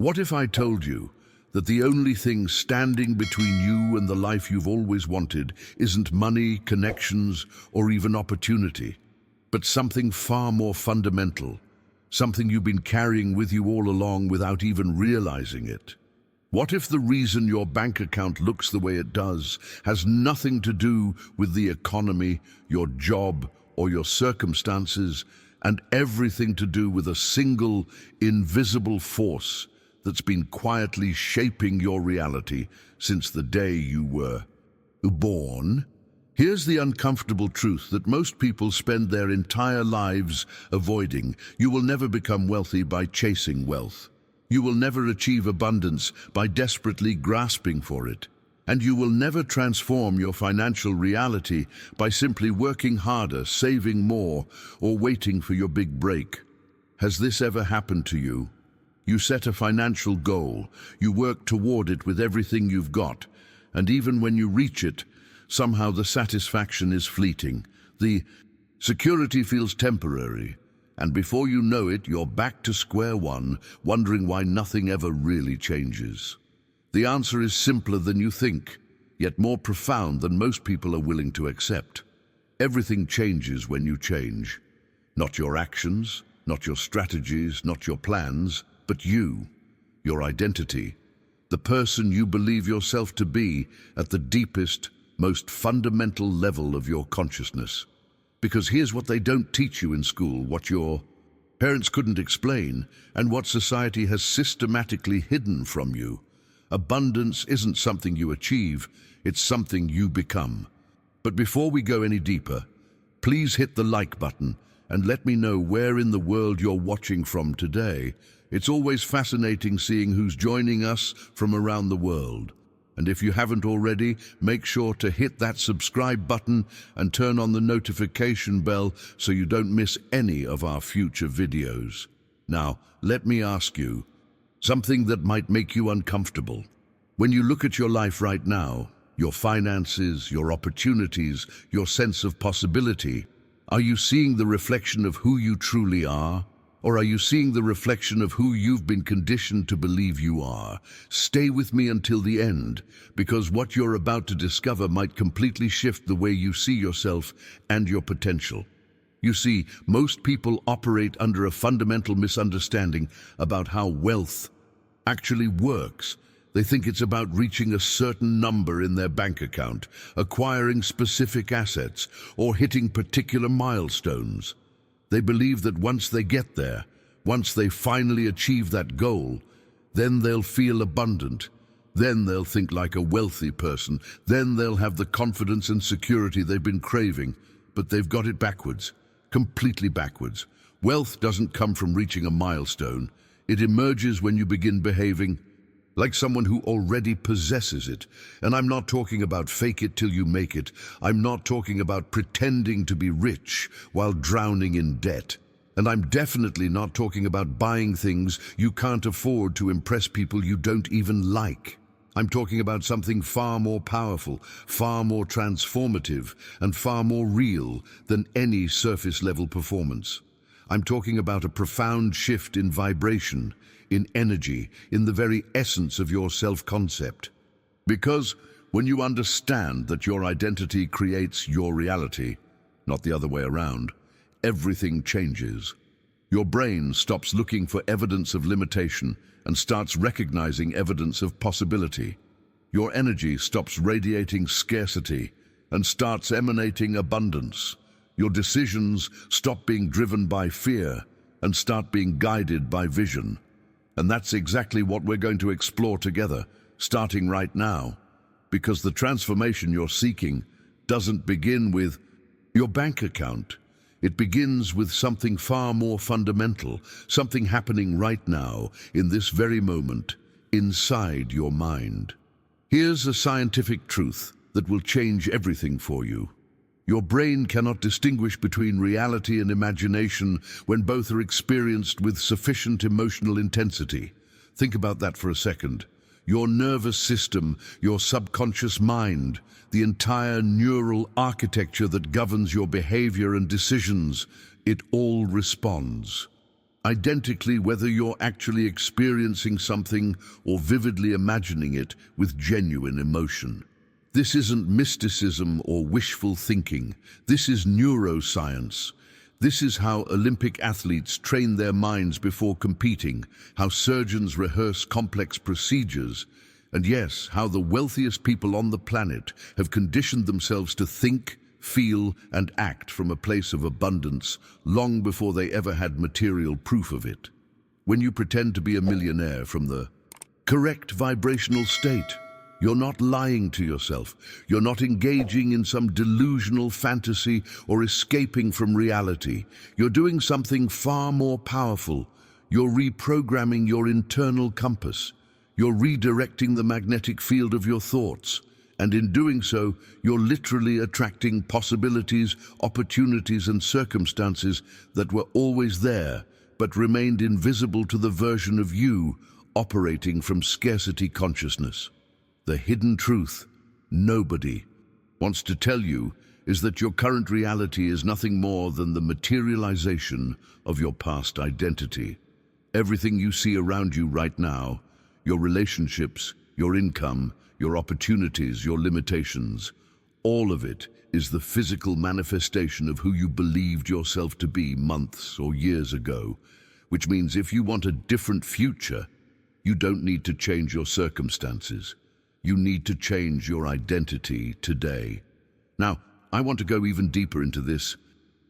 What if I told you that the only thing standing between you and the life you've always wanted isn't money, connections, or even opportunity, but something far more fundamental, something you've been carrying with you all along without even realizing it? What if the reason your bank account looks the way it does has nothing to do with the economy, your job, or your circumstances, and everything to do with a single, invisible force that's been quietly shaping your reality since the day you were born? Here's the uncomfortable truth that most people spend their entire lives avoiding. You will never become wealthy by chasing wealth. You will never achieve abundance by desperately grasping for it. And you will never transform your financial reality by simply working harder, saving more, or waiting for your big break. Has this ever happened to you? You set a financial goal, you work toward it with everything you've got, and even when you reach it, somehow the satisfaction is fleeting. The security feels temporary, and before you know it, you're back to square one, wondering why nothing ever really changes. The answer is simpler than you think, yet more profound than most people are willing to accept. Everything changes when you change. Not your actions, not your strategies, not your plans, but you, your identity, the person you believe yourself to be at the deepest, most fundamental level of your consciousness. Because here's what they don't teach you in school, what your parents couldn't explain, and what society has systematically hidden from you. Abundance isn't something you achieve, it's something you become. But before we go any deeper, please hit the like button and let me know where in the world you're watching from today. It's always fascinating seeing who's joining us from around the world. And if you haven't already, make sure to hit that subscribe button and turn on the notification bell so you don't miss any of our future videos. Now, let me ask you something that might make you uncomfortable. When you look at your life right now, your finances, your opportunities, your sense of possibility, are you seeing the reflection of who you truly are? Or are you seeing the reflection of who you've been conditioned to believe you are? Stay with me until the end, because what you're about to discover might completely shift the way you see yourself and your potential. You see, most people operate under a fundamental misunderstanding about how wealth actually works. They think it's about reaching a certain number in their bank account, acquiring specific assets, or hitting particular milestones. They believe that once they get there, once they finally achieve that goal, then they'll feel abundant, then they'll think like a wealthy person, then they'll have the confidence and security they've been craving. But they've got it backwards, completely backwards. Wealth doesn't come from reaching a milestone. It emerges when you begin behaving like someone who already possesses it. And I'm not talking about fake it till you make it. I'm not talking about pretending to be rich while drowning in debt. And I'm definitely not talking about buying things you can't afford to impress people you don't even like. I'm talking about something far more powerful, far more transformative, and far more real than any surface-level performance. I'm talking about a profound shift in vibration, in energy, in the very essence of your self-concept. Because when you understand that your identity creates your reality, not the other way around, everything changes. Your brain stops looking for evidence of limitation and starts recognizing evidence of possibility. Your energy stops radiating scarcity and starts emanating abundance. Your decisions stop being driven by fear and start being guided by vision. And that's exactly what we're going to explore together, starting right now. Because the transformation you're seeking doesn't begin with your bank account. It begins with something far more fundamental, something happening right now, in this very moment, inside your mind. Here's a scientific truth that will change everything for you. Your brain cannot distinguish between reality and imagination when both are experienced with sufficient emotional intensity. Think about that for a second. Your nervous system, your subconscious mind, the entire neural architecture that governs your behavior and decisions, it all responds. identically whether you're actually experiencing something or vividly imagining it with genuine emotion. This isn't mysticism or wishful thinking. This is neuroscience. This is how Olympic athletes train their minds before competing, how surgeons rehearse complex procedures, and yes, how the wealthiest people on the planet have conditioned themselves to think, feel, and act from a place of abundance long before they ever had material proof of it. When you pretend to be a millionaire from the correct vibrational state, you're not lying to yourself. You're not engaging in some delusional fantasy or escaping from reality. You're doing something far more powerful. You're reprogramming your internal compass. You're redirecting the magnetic field of your thoughts. And in doing so, you're literally attracting possibilities, opportunities, and circumstances that were always there, but remained invisible to the version of you operating from scarcity consciousness. The hidden truth nobody wants to tell you is that your current reality is nothing more than the materialization of your past identity. Everything you see around you right now, your relationships, your income, your opportunities, your limitations, all of it is the physical manifestation of who you believed yourself to be months or years ago, which means if you want a different future, you don't need to change your circumstances. You need to change your identity today. Now, I want to go even deeper into this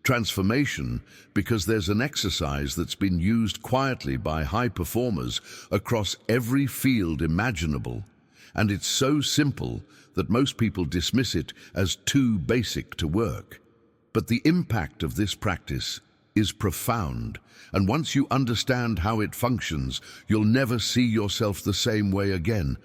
transformation because there's an exercise that's been used quietly by high performers across every field imaginable, and it's so simple that most people dismiss it as too basic to work. But the impact of this practice is profound, and once you understand how it functions, you'll never see yourself the same way again.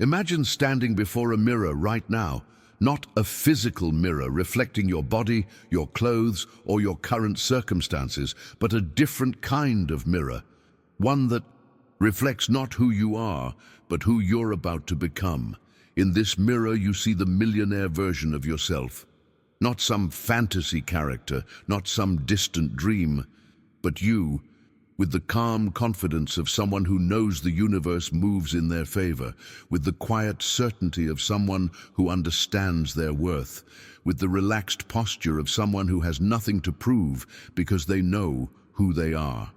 Imagine standing before a mirror right now, not a physical mirror reflecting your body, your clothes, or your current circumstances, but a different kind of mirror, one that reflects not who you are, but who you're about to become. In this mirror, you see the millionaire version of yourself, not some fantasy character, not some distant dream, but you, with the calm confidence of someone who knows the universe moves in their favor, with the quiet certainty of someone who understands their worth, with the relaxed posture of someone who has nothing to prove because they know who they are.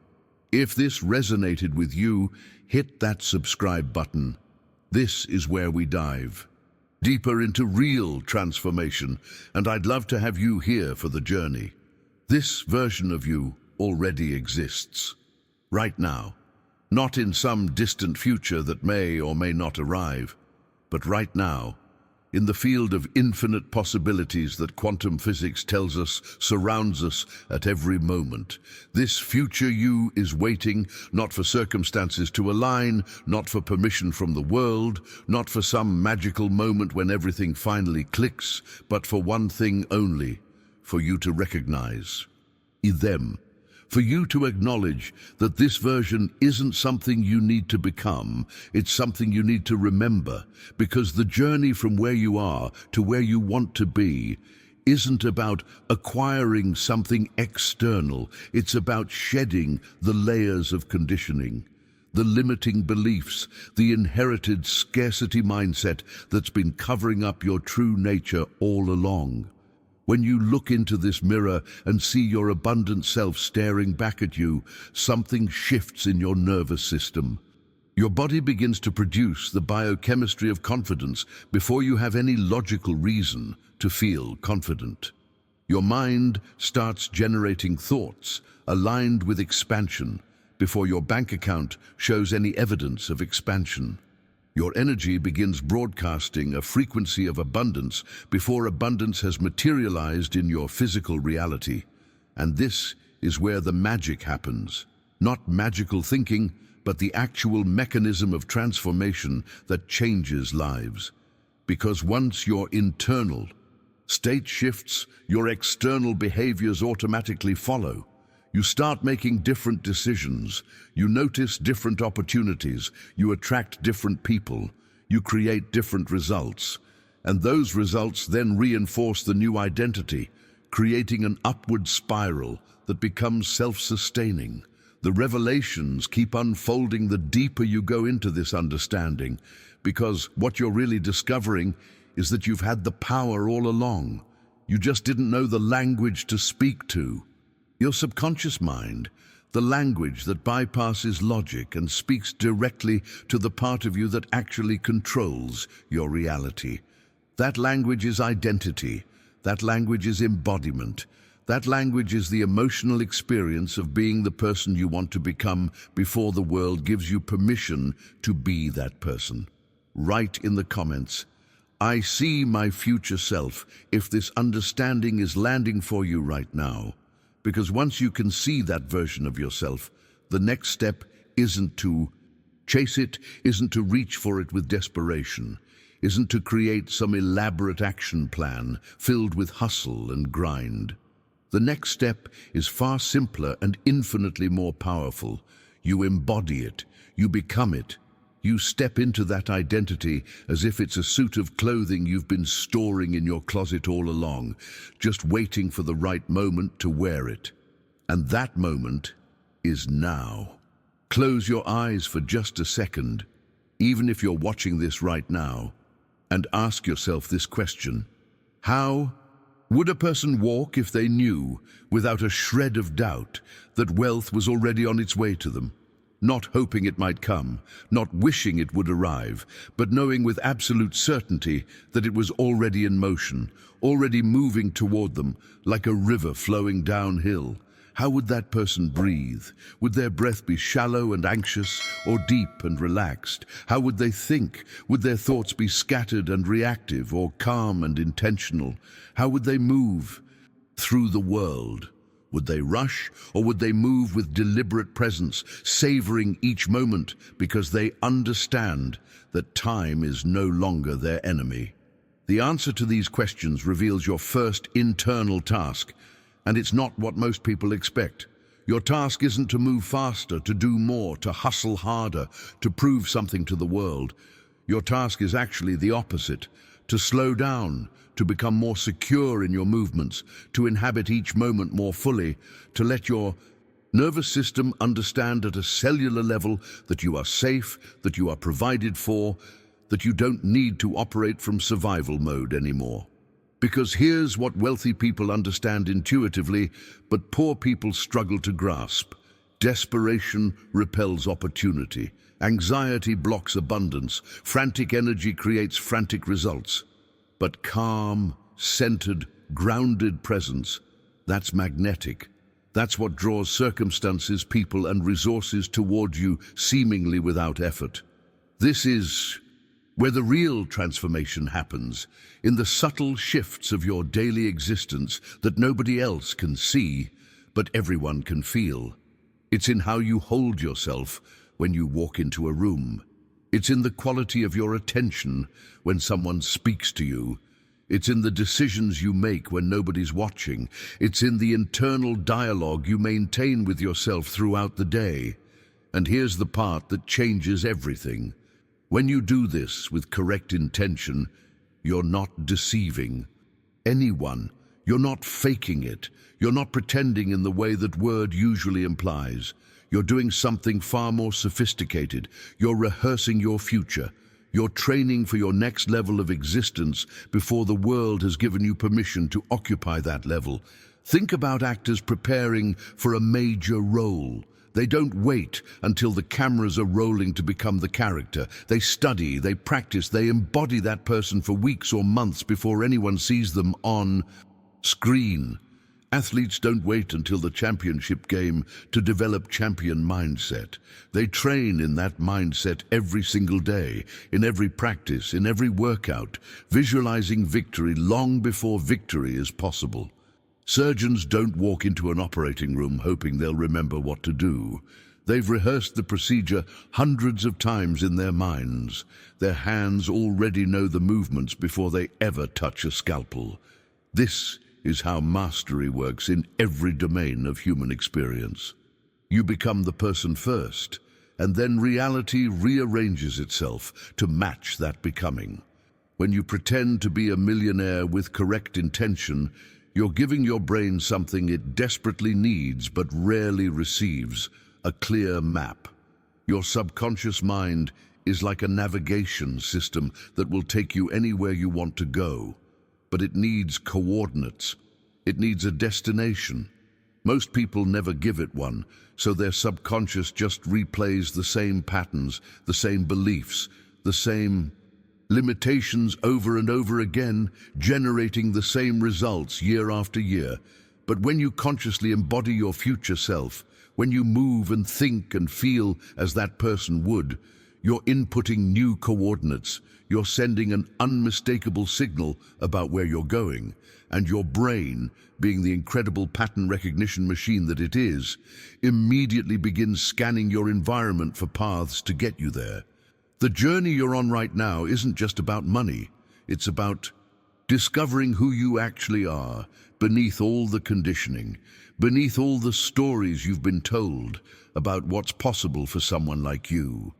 If this resonated with you, hit that subscribe button. This is where we dive deeper into real transformation, and I'd love to have you here for the journey. This version of you already exists. Right now, not in some distant future that may or may not arrive, but right now, in the field of infinite possibilities that quantum physics tells us surrounds us at every moment. This future you is waiting, not for circumstances to align, not for permission from the world, not for some magical moment when everything finally clicks, but for one thing only, for you to recognize them. For you to acknowledge that this version isn't something you need to become, it's something you need to remember, because the journey from where you are to where you want to be isn't about acquiring something external, it's about shedding the layers of conditioning, the limiting beliefs, the inherited scarcity mindset that's been covering up your true nature all along. When you look into this mirror and see your abundant self staring back at you, something shifts in your nervous system. Your body begins to produce the biochemistry of confidence before you have any logical reason to feel confident. Your mind starts generating thoughts aligned with expansion before your bank account shows any evidence of expansion. Your energy begins broadcasting a frequency of abundance before abundance has materialized in your physical reality. And this is where the magic happens. Not magical thinking, but the actual mechanism of transformation that changes lives. Because once your internal state shifts, your external behaviors automatically follow. You start making different decisions, you notice different opportunities, you attract different people, you create different results, and those results then reinforce the new identity, creating an upward spiral that becomes self-sustaining. The revelations keep unfolding the deeper you go into this understanding, because what you're really discovering is that you've had the power all along. You just didn't know the language to speak to. Your subconscious mind, the language that bypasses logic and speaks directly to the part of you that actually controls your reality. That language is identity. That language is embodiment. That language is the emotional experience of being the person you want to become before the world gives you permission to be that person. Write in the comments, "I see my future self," if this understanding is landing for you right now. Because once you can see that version of yourself, the next step isn't to chase it, isn't to reach for it with desperation, isn't to create some elaborate action plan filled with hustle and grind. The next step is far simpler and infinitely more powerful. You embody it, you become it. You step into that identity as if it's a suit of clothing you've been storing in your closet all along, just waiting for the right moment to wear it. And that moment is now. Close your eyes for just a second, even if you're watching this right now, and ask yourself this question. How would a person walk if they knew, without a shred of doubt, that wealth was already on its way to them? Not hoping it might come, not wishing it would arrive, but knowing with absolute certainty that it was already in motion, already moving toward them, like a river flowing downhill. How would that person breathe? Would their breath be shallow and anxious, or deep and relaxed? How would they think? Would their thoughts be scattered and reactive, or calm and intentional? How would they move through the world? Would they rush, or would they move with deliberate presence, savoring each moment because they understand that time is no longer their enemy? The answer to these questions reveals your first internal task, and it's not what most people expect. Your task isn't to move faster, to do more, to hustle harder, to prove something to the world. Your task is actually the opposite: to slow down, to become more secure in your movements, to inhabit each moment more fully, to let your nervous system understand at a cellular level that you are safe, that you are provided for, that you don't need to operate from survival mode anymore. Because here's what wealthy people understand intuitively, but poor people struggle to grasp. Desperation repels opportunity. Anxiety blocks abundance. Frantic energy creates frantic results. But calm, centered, grounded presence, that's magnetic. That's what draws circumstances, people, and resources toward you seemingly without effort. This is where the real transformation happens, in the subtle shifts of your daily existence that nobody else can see, but everyone can feel. It's in how you hold yourself when you walk into a room. It's in the quality of your attention when someone speaks to you. It's in the decisions you make when nobody's watching. It's in the internal dialogue you maintain with yourself throughout the day. And here's the part that changes everything. When you do this with correct intention, you're not deceiving anyone. You're not faking it. You're not pretending in the way that word usually implies. You're doing something far more sophisticated. You're rehearsing your future. You're training for your next level of existence before the world has given you permission to occupy that level. Think about actors preparing for a major role. They don't wait until the cameras are rolling to become the character. They study, they practice, they embody that person for weeks or months before anyone sees them on screen. Athletes don't wait until the championship game to develop champion mindset. They train in that mindset every single day, in every practice, in every workout, visualizing victory long before victory is possible. Surgeons don't walk into an operating room hoping they'll remember what to do. They've rehearsed the procedure hundreds of times in their minds. Their hands already know the movements before they ever touch a scalpel. This is how mastery works in every domain of human experience. You become the person first, and then reality rearranges itself to match that becoming. When you pretend to be a millionaire with correct intention, you're giving your brain something it desperately needs but rarely receives: a clear map. Your subconscious mind is like a navigation system that will take you anywhere you want to go. But it needs coordinates. It needs a destination. Most people never give it one, so their subconscious just replays the same patterns, the same beliefs, the same limitations over and over again, generating the same results year after year. But when you consciously embody your future self, when you move and think and feel as that person would, you're inputting new coordinates. You're sending an unmistakable signal about where you're going, and your brain, being the incredible pattern recognition machine that it is, immediately begins scanning your environment for paths to get you there. The journey you're on right now isn't just about money. It's about discovering who you actually are beneath all the conditioning, beneath all the stories you've been told about what's possible for someone like you.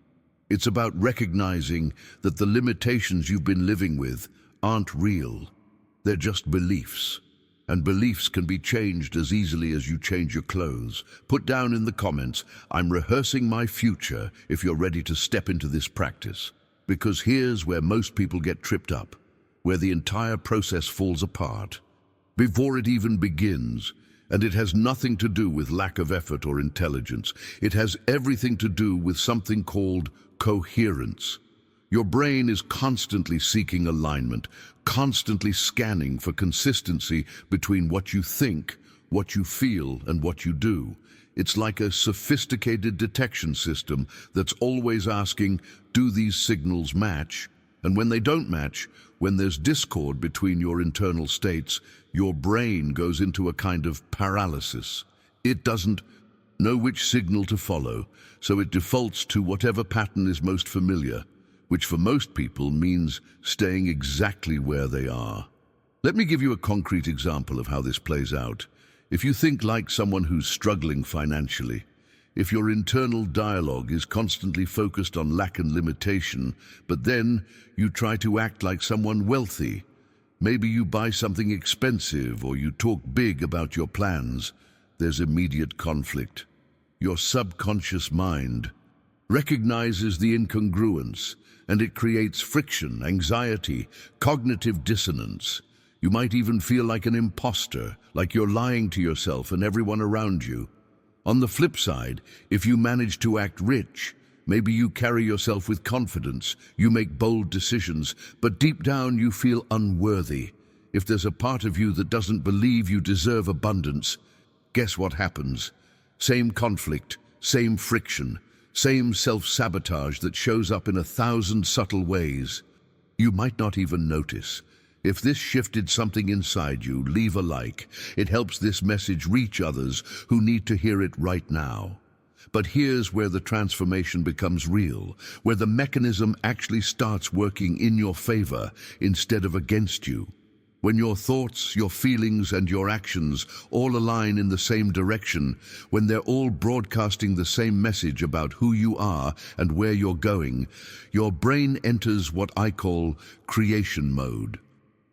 It's about recognizing that the limitations you've been living with aren't real. They're just beliefs. And beliefs can be changed as easily as you change your clothes. Put down in the comments, "I'm rehearsing my future," if you're ready to step into this practice. Because here's where most people get tripped up, where the entire process falls apart before it even begins. And it has nothing to do with lack of effort or intelligence. It has everything to do with something called coherence. Your brain is constantly seeking alignment, constantly scanning for consistency between what you think, what you feel, and what you do. It's like a sophisticated detection system that's always asking, do these signals match? And when they don't match, when there's discord between your internal states, your brain goes into a kind of paralysis. It doesn't know which signal to follow, so it defaults to whatever pattern is most familiar, which for most people means staying exactly where they are. Let me give you a concrete example of how this plays out. If you think like someone who's struggling financially, if your internal dialogue is constantly focused on lack and limitation, but then you try to act like someone wealthy, maybe you buy something expensive or you talk big about your plans, there's immediate conflict. Your subconscious mind recognizes the incongruence, and it creates friction, anxiety, cognitive dissonance. You might even feel like an imposter, like you're lying to yourself and everyone around you. On the flip side, if you manage to act rich, maybe you carry yourself with confidence, you make bold decisions, but deep down you feel unworthy. If there's a part of you that doesn't believe you deserve abundance, guess what happens? Same conflict, same friction, same self-sabotage that shows up in 1,000 subtle ways. You might not even notice. If this shifted something inside you, leave a like. It helps this message reach others who need to hear it right now. But here's where the transformation becomes real, where the mechanism actually starts working in your favor instead of against you. When your thoughts, your feelings, and your actions all align in the same direction, when they're all broadcasting the same message about who you are and where you're going, your brain enters what I call creation mode.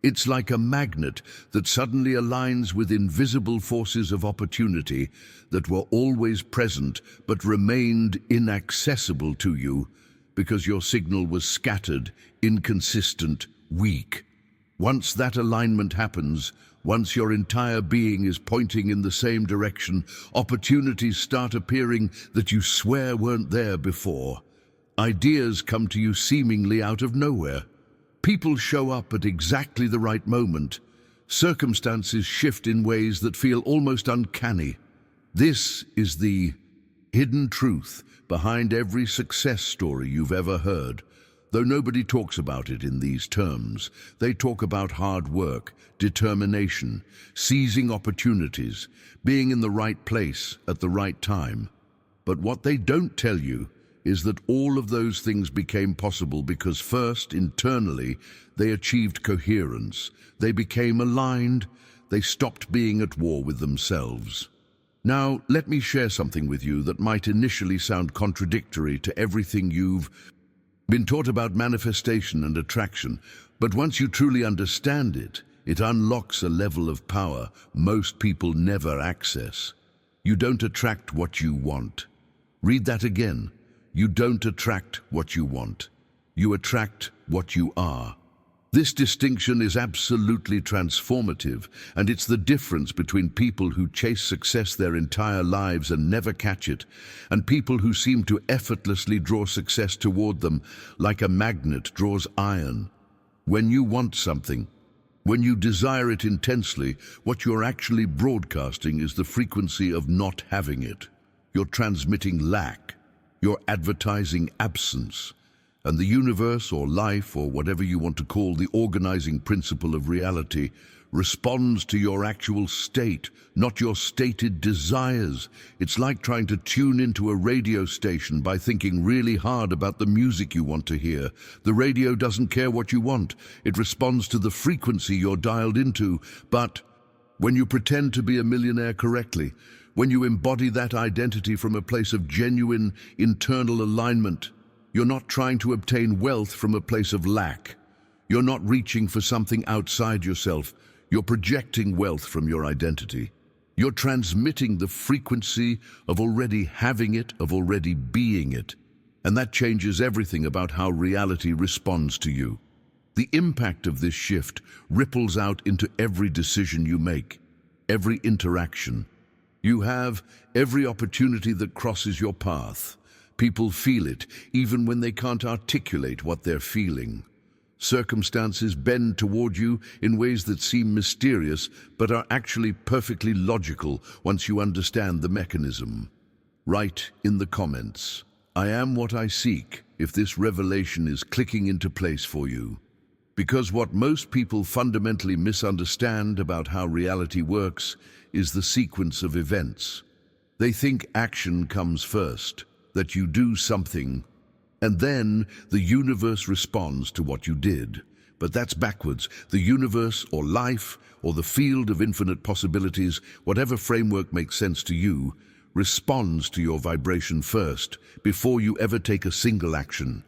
It's like a magnet that suddenly aligns with invisible forces of opportunity that were always present but remained inaccessible to you because your signal was scattered, inconsistent, weak. Once that alignment happens, once your entire being is pointing in the same direction, opportunities start appearing that you swear weren't there before. Ideas come to you seemingly out of nowhere. People show up at exactly the right moment. Circumstances shift in ways that feel almost uncanny. This is the hidden truth behind every success story you've ever heard. Though nobody talks about it in these terms, they talk about hard work, determination, seizing opportunities, being in the right place at the right time. But what they don't tell you is that all of those things became possible because first, internally, they achieved coherence. They became aligned. They stopped being at war with themselves. Now, let me share something with you that might initially sound contradictory to everything you've been taught about manifestation and attraction, but once you truly understand it, it unlocks a level of power most people never access. You don't attract what you want. Read that again. You don't attract what you want. You attract what you are. This distinction is absolutely transformative, and it's the difference between people who chase success their entire lives and never catch it, and people who seem to effortlessly draw success toward them like a magnet draws iron. When you want something, when you desire it intensely, what you're actually broadcasting is the frequency of not having it. You're transmitting lack. You're advertising absence. And the universe or life or whatever you want to call the organizing principle of reality responds to your actual state, not your stated desires. It's like trying to tune into a radio station by thinking really hard about the music you want to hear. The radio doesn't care what you want. It responds to the frequency you're dialed into. But when you pretend to be a millionaire correctly, when you embody that identity from a place of genuine internal alignment, you're not trying to obtain wealth from a place of lack. You're not reaching for something outside yourself. You're projecting wealth from your identity. You're transmitting the frequency of already having it, of already being it. And that changes everything about how reality responds to you. The impact of this shift ripples out into every decision you make, every interaction. You have every opportunity that crosses your path. People feel it, even when they can't articulate what they're feeling. Circumstances bend toward you in ways that seem mysterious, but are actually perfectly logical once you understand the mechanism. Write in the comments, "I am what I seek," if this revelation is clicking into place for you. Because what most people fundamentally misunderstand about how reality works is the sequence of events. They think action comes first, that you do something, and then the universe responds to what you did. But that's backwards. The universe, or life, or the field of infinite possibilities, whatever framework makes sense to you, responds to your vibration first, before you ever take a single action.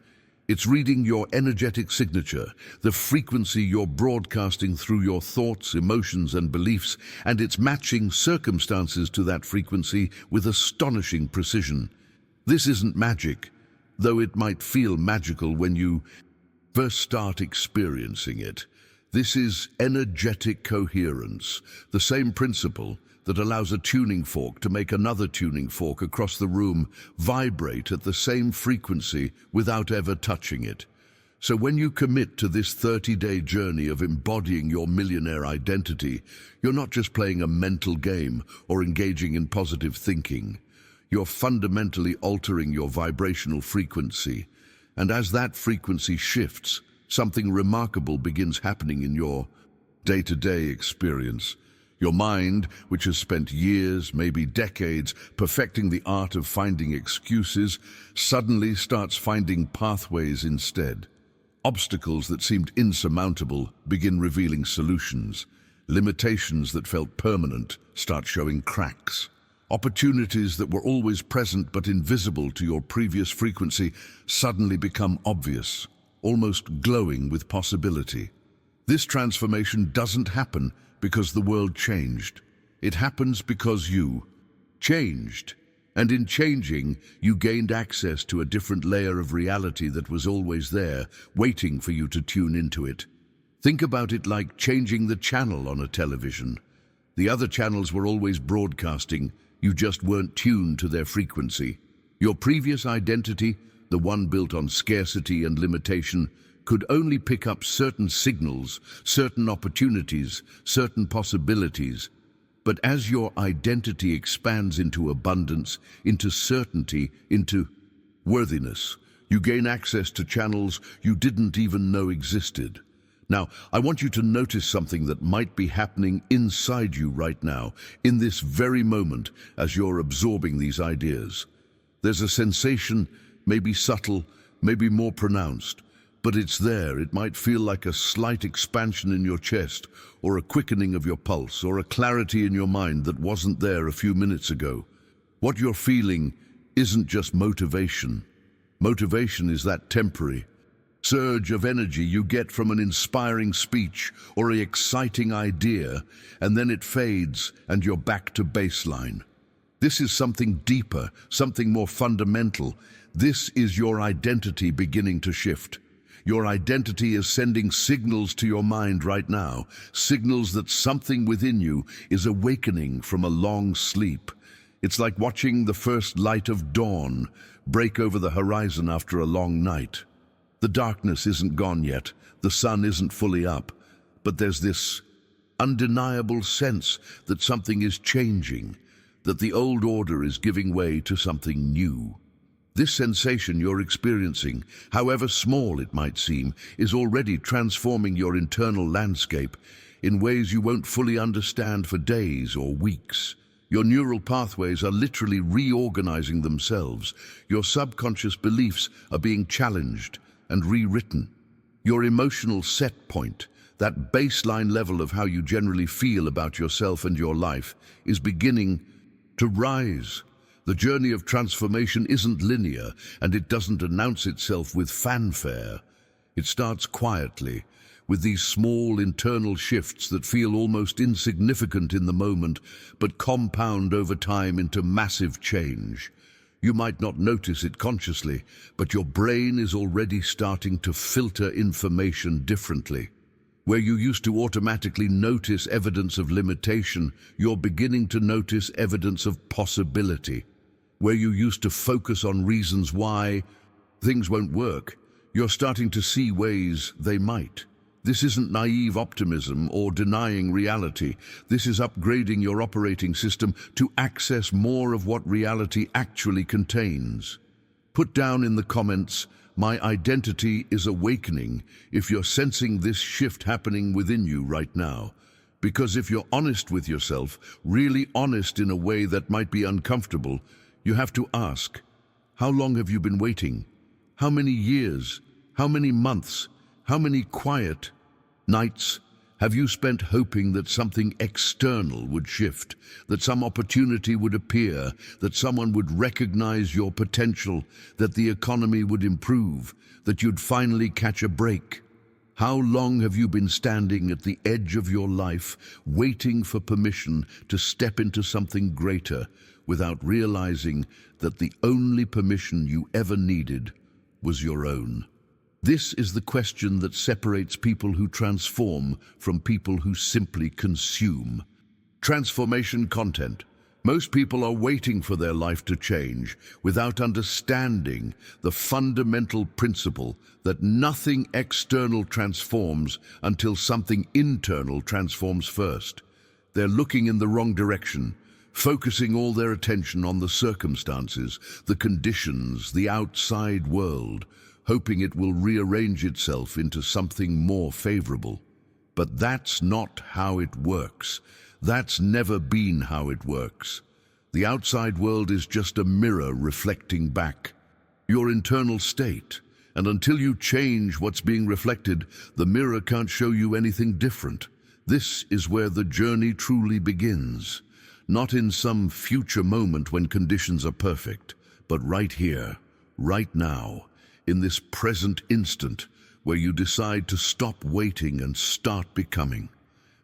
It's reading your energetic signature, the frequency you're broadcasting through your thoughts, emotions, and beliefs, and it's matching circumstances to that frequency with astonishing precision. This isn't magic, though it might feel magical when you first start experiencing it. This is energetic coherence, the same principle that allows a tuning fork to make another tuning fork across the room vibrate at the same frequency without ever touching it. So when you commit to this 30-day journey of embodying your millionaire identity, you're not just playing a mental game or engaging in positive thinking. You're fundamentally altering your vibrational frequency. And as that frequency shifts, something remarkable begins happening in your day-to-day experience. Your mind, which has spent years, maybe decades, perfecting the art of finding excuses, suddenly starts finding pathways instead. Obstacles that seemed insurmountable begin revealing solutions. Limitations that felt permanent start showing cracks. Opportunities that were always present but invisible to your previous frequency suddenly become obvious, almost glowing with possibility. This transformation doesn't happen because the world changed. It happens because you changed. And in changing, you gained access to a different layer of reality that was always there, waiting for you to tune into it. Think about it like changing the channel on a television. The other channels were always broadcasting. You just weren't tuned to their frequency. Your previous identity, the one built on scarcity and limitation, could only pick up certain signals, certain opportunities, certain possibilities. But as your identity expands into abundance, into certainty, into worthiness, you gain access to channels you didn't even know existed. Now, I want you to notice something that might be happening inside you right now, in this very moment, as you're absorbing these ideas. There's a sensation, maybe subtle, maybe more pronounced, but it's there. It might feel like a slight expansion in your chest, or a quickening of your pulse, or a clarity in your mind that wasn't there a few minutes ago. What you're feeling isn't just motivation. Motivation is that temporary surge of energy you get from an inspiring speech or an exciting idea, and then it fades and you're back to baseline. This is something deeper, something more fundamental. This is your identity beginning to shift. Your identity is sending signals to your mind right now, signals that something within you is awakening from a long sleep. It's like watching the first light of dawn break over the horizon after a long night. The darkness isn't gone yet, the sun isn't fully up, but there's this undeniable sense that something is changing, that the old order is giving way to something new. This sensation you're experiencing, however small it might seem, is already transforming your internal landscape in ways you won't fully understand for days or weeks. Your neural pathways are literally reorganizing themselves. Your subconscious beliefs are being challenged and rewritten. Your emotional set point, that baseline level of how you generally feel about yourself and your life, is beginning to rise. The journey of transformation isn't linear, and it doesn't announce itself with fanfare. It starts quietly, with these small internal shifts that feel almost insignificant in the moment, but compound over time into massive change. You might not notice it consciously, but your brain is already starting to filter information differently. Where you used to automatically notice evidence of limitation, you're beginning to notice evidence of possibility. Where you used to focus on reasons why things won't work, you're starting to see ways they might. This isn't naive optimism or denying reality. This is upgrading your operating system to access more of what reality actually contains. Put down in the comments, "My identity is awakening," if you're sensing this shift happening within you right now. Because if you're honest with yourself, really honest in a way that might be uncomfortable, you have to ask, how long have you been waiting? How many years? How many months? How many quiet nights have you spent hoping that something external would shift, that some opportunity would appear, that someone would recognize your potential, that the economy would improve, that you'd finally catch a break? How long have you been standing at the edge of your life, waiting for permission to step into something greater, without realizing that the only permission you ever needed was your own? This is the question that separates people who transform from people who simply consume. Transformation content. Most people are waiting for their life to change without understanding the fundamental principle that nothing external transforms until something internal transforms first. They're looking in the wrong direction, focusing all their attention on the circumstances, the conditions, the outside world, hoping it will rearrange itself into something more favorable. But that's not how it works. That's never been how it works. The outside world is just a mirror reflecting back your internal state, and until you change what's being reflected, the mirror can't show you anything different. This is where the journey truly begins. Not in some future moment when conditions are perfect, but right here, right now, in this present instant where you decide to stop waiting and start becoming.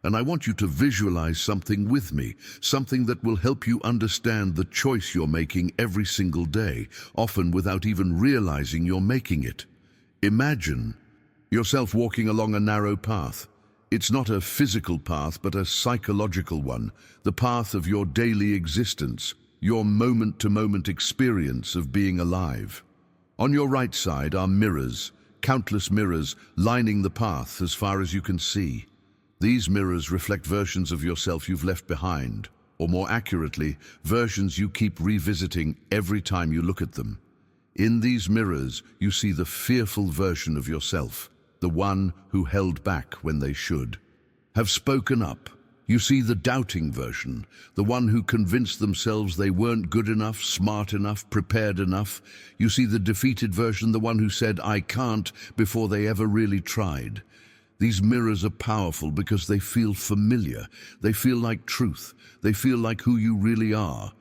And I want you to visualize something with me, something that will help you understand the choice you're making every single day, often without even realizing you're making it. Imagine yourself walking along a narrow path. It's not a physical path, but a psychological one, the path of your daily existence, your moment-to-moment experience of being alive. On your right side are mirrors, countless mirrors lining the path as far as you can see. These mirrors reflect versions of yourself you've left behind, or more accurately, versions you keep revisiting every time you look at them. In these mirrors, you see the fearful version of yourself, the one who held back when they should have spoken up. You see the doubting version, the one who convinced themselves they weren't good enough, smart enough, prepared enough. You see the defeated version, the one who said, "I can't," before they ever really tried. These mirrors are powerful because they feel familiar. They feel like truth. They feel like who you really are.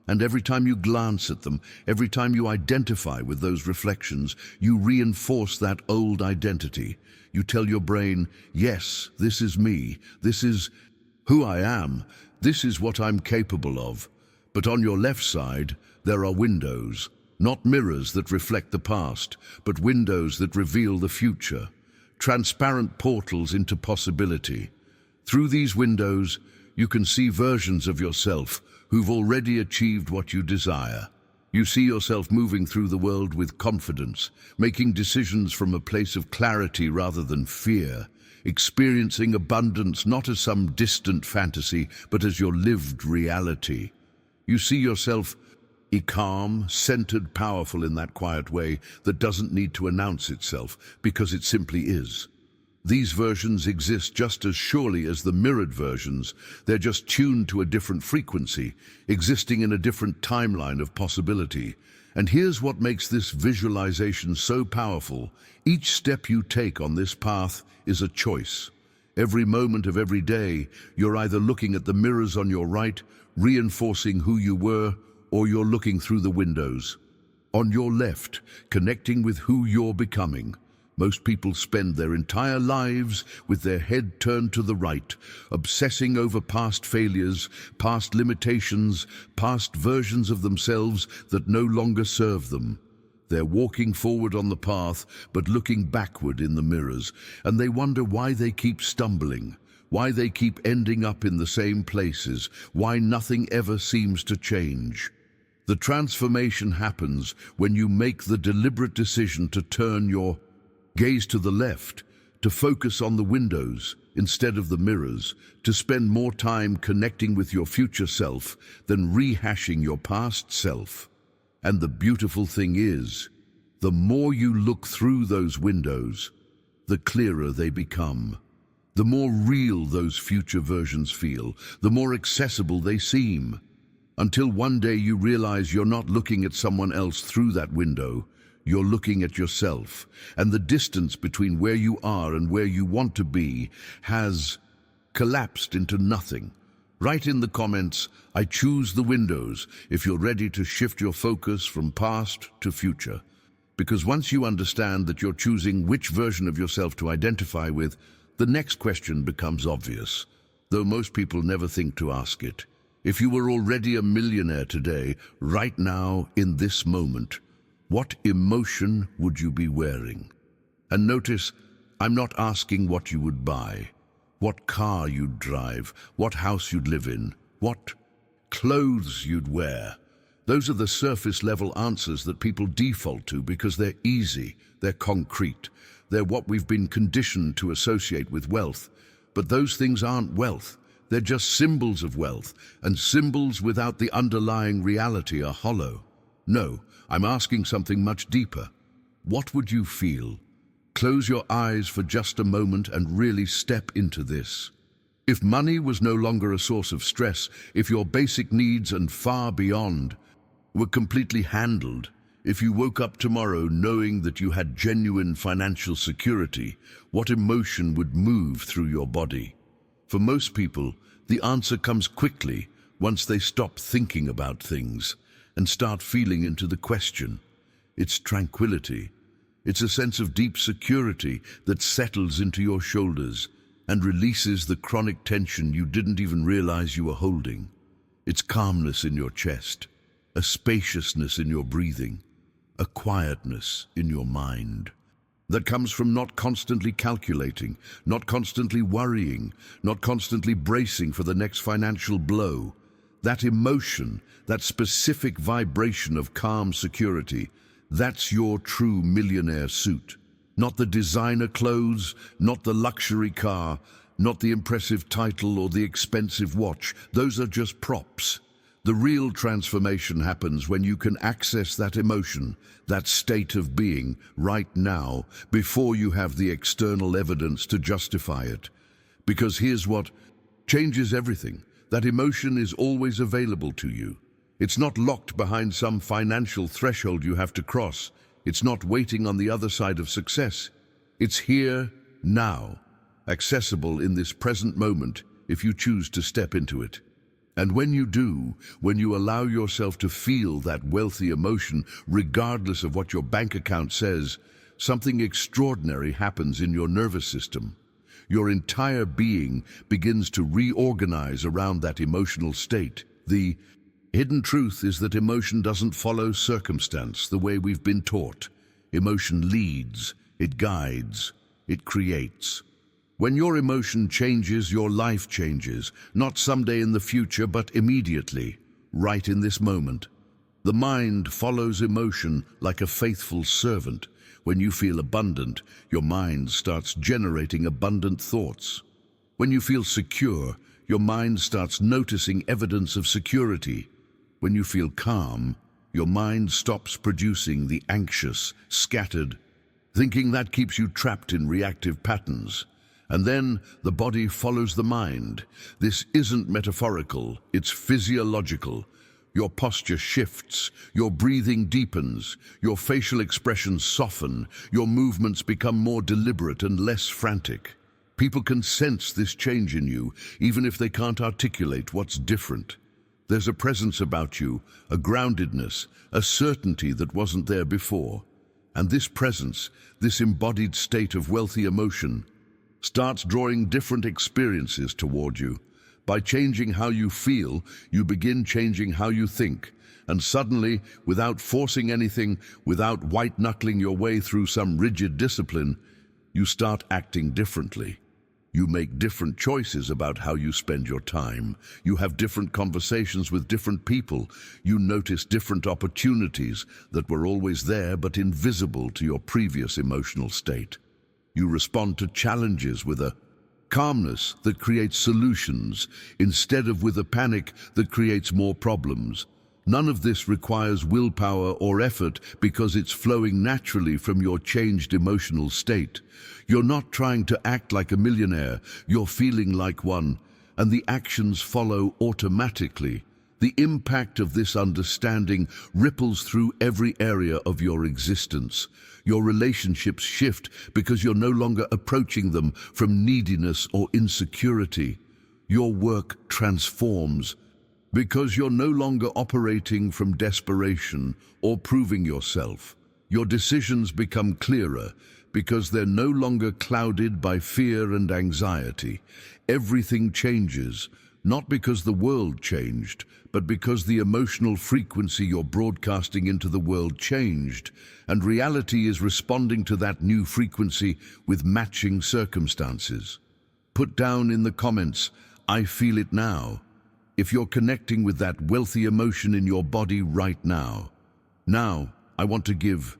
And every time you glance at them, every time you identify with those reflections, you reinforce that old identity. You tell your brain, yes, this is me. This is who I am. This is what I'm capable of. But on your left side, there are windows, not mirrors that reflect the past, but windows that reveal the future, transparent portals into possibility. Through these windows, you can see versions of yourself who've already achieved what you desire. You see yourself moving through the world with confidence, making decisions from a place of clarity rather than fear, experiencing abundance not as some distant fantasy, but as your lived reality. You see yourself calm, centered, powerful in that quiet way that doesn't need to announce itself, because it simply is. These versions exist just as surely as the mirrored versions. They're just tuned to a different frequency, existing in a different timeline of possibility. And here's what makes this visualization so powerful. Each step you take on this path is a choice. Every moment of every day, you're either looking at the mirrors on your right, reinforcing who you were, or you're looking through the windows on your left, connecting with who you're becoming. Most people spend their entire lives with their head turned to the right, obsessing over past failures, past limitations, past versions of themselves that no longer serve them. They're walking forward on the path, but looking backward in the mirrors, and they wonder why they keep stumbling, why they keep ending up in the same places, why nothing ever seems to change. The transformation happens when you make the deliberate decision to turn your gaze to the left, to focus on the windows instead of the mirrors, to spend more time connecting with your future self than rehashing your past self. And the beautiful thing is, the more you look through those windows, the clearer they become. The more real those future versions feel, the more accessible they seem. Until one day you realize you're not looking at someone else through that window, you're looking at yourself, and the distance between where you are and where you want to be has collapsed into nothing. Write in the comments, "I choose the windows," if you're ready to shift your focus from past to future. Because once you understand that you're choosing which version of yourself to identify with, the next question becomes obvious, though most people never think to ask it. If you were already a millionaire today, right now, in this moment, what emotion would you be wearing? And notice, I'm not asking what you would buy, what car you'd drive, what house you'd live in, what clothes you'd wear. Those are the surface-level answers that people default to because they're easy, they're concrete, they're what we've been conditioned to associate with wealth. But those things aren't wealth. They're just symbols of wealth, and symbols without the underlying reality are hollow. No, I'm asking something much deeper. What would you feel? Close your eyes for just a moment and really step into this. If money was no longer a source of stress, if your basic needs and far beyond were completely handled, if you woke up tomorrow knowing that you had genuine financial security, what emotion would move through your body? For most people, the answer comes quickly once they stop thinking about things and start feeling into the question. It's tranquility. It's a sense of deep security that settles into your shoulders and releases the chronic tension you didn't even realize you were holding. It's calmness in your chest, a spaciousness in your breathing, a quietness in your mind that comes from not constantly calculating, not constantly worrying, not constantly bracing for the next financial blow. That emotion, that specific vibration of calm security, that's your true millionaire suit. Not the designer clothes, not the luxury car, not the impressive title or the expensive watch. Those are just props. The real transformation happens when you can access that emotion, that state of being, right now, before you have the external evidence to justify it. Because here's what changes everything. That emotion is always available to you. It's not locked behind some financial threshold you have to cross. It's not waiting on the other side of success. It's here, now, accessible in this present moment if you choose to step into it. And when you do, when you allow yourself to feel that wealthy emotion, regardless of what your bank account says, something extraordinary happens in your nervous system. Your entire being begins to reorganize around that emotional state. The Hidden truth is that emotion doesn't follow circumstance the way we've been taught. Emotion leads, it guides, it creates. When your emotion changes, your life changes, not someday in the future, but immediately, right in this moment. The mind follows emotion like a faithful servant. When you feel abundant, your mind starts generating abundant thoughts. When you feel secure, your mind starts noticing evidence of security. When you feel calm, your mind stops producing the anxious, scattered thinking that keeps you trapped in reactive patterns. And then the body follows the mind. This isn't metaphorical, it's physiological. Your posture shifts, your breathing deepens, your facial expressions soften, your movements become more deliberate and less frantic. People can sense this change in you, even if they can't articulate what's different. There's a presence about you, a groundedness, a certainty that wasn't there before. And this presence, this embodied state of wealthy emotion, starts drawing different experiences toward you. By changing how you feel, you begin changing how you think. And suddenly, without forcing anything, without white-knuckling your way through some rigid discipline, you start acting differently. You make different choices about how you spend your time. You have different conversations with different people. You notice different opportunities that were always there but invisible to your previous emotional state. You respond to challenges with a calmness that creates solutions instead of with a panic that creates more problems. None of this requires willpower or effort because it's flowing naturally from your changed emotional state. You're not trying to act like a millionaire, you're feeling like one, and the actions follow automatically. The impact of this understanding ripples through every area of your existence. Your relationships shift because you're no longer approaching them from neediness or insecurity. Your work transforms because you're no longer operating from desperation or proving yourself. Your decisions become clearer because they're no longer clouded by fear and anxiety. Everything changes, not because the world changed, but because the emotional frequency you're broadcasting into the world changed, and reality is responding to that new frequency with matching circumstances. Put down in the comments, "I feel it now," if you're connecting with that wealthy emotion in your body right now. Now, I want to give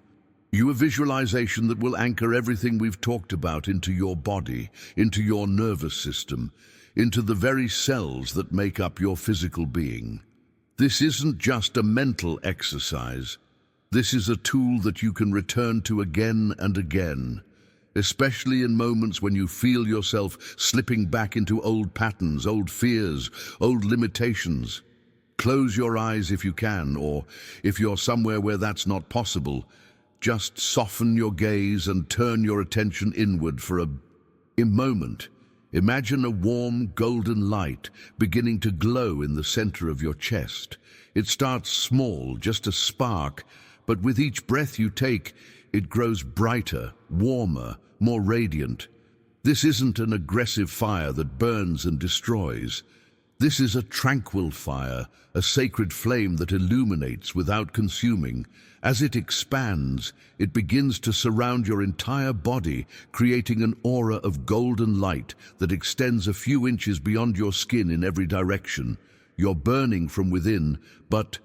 you a visualization that will anchor everything we've talked about into your body, into your nervous system, into the very cells that make up your physical being. This isn't just a mental exercise. This is a tool that you can return to again and again, especially in moments when you feel yourself slipping back into old patterns, old fears, old limitations. Close your eyes if you can, or if you're somewhere where that's not possible, just soften your gaze and turn your attention inward for a moment. Imagine a warm golden light beginning to glow in the center of your chest. It starts small, just a spark, but with each breath you take, it grows brighter, warmer, more radiant. This isn't an aggressive fire that burns and destroys. This is a tranquil fire, a sacred flame that illuminates without consuming. As it expands, it begins to surround your entire body, creating an aura of golden light that extends a few inches beyond your skin in every direction. You're burning from within, but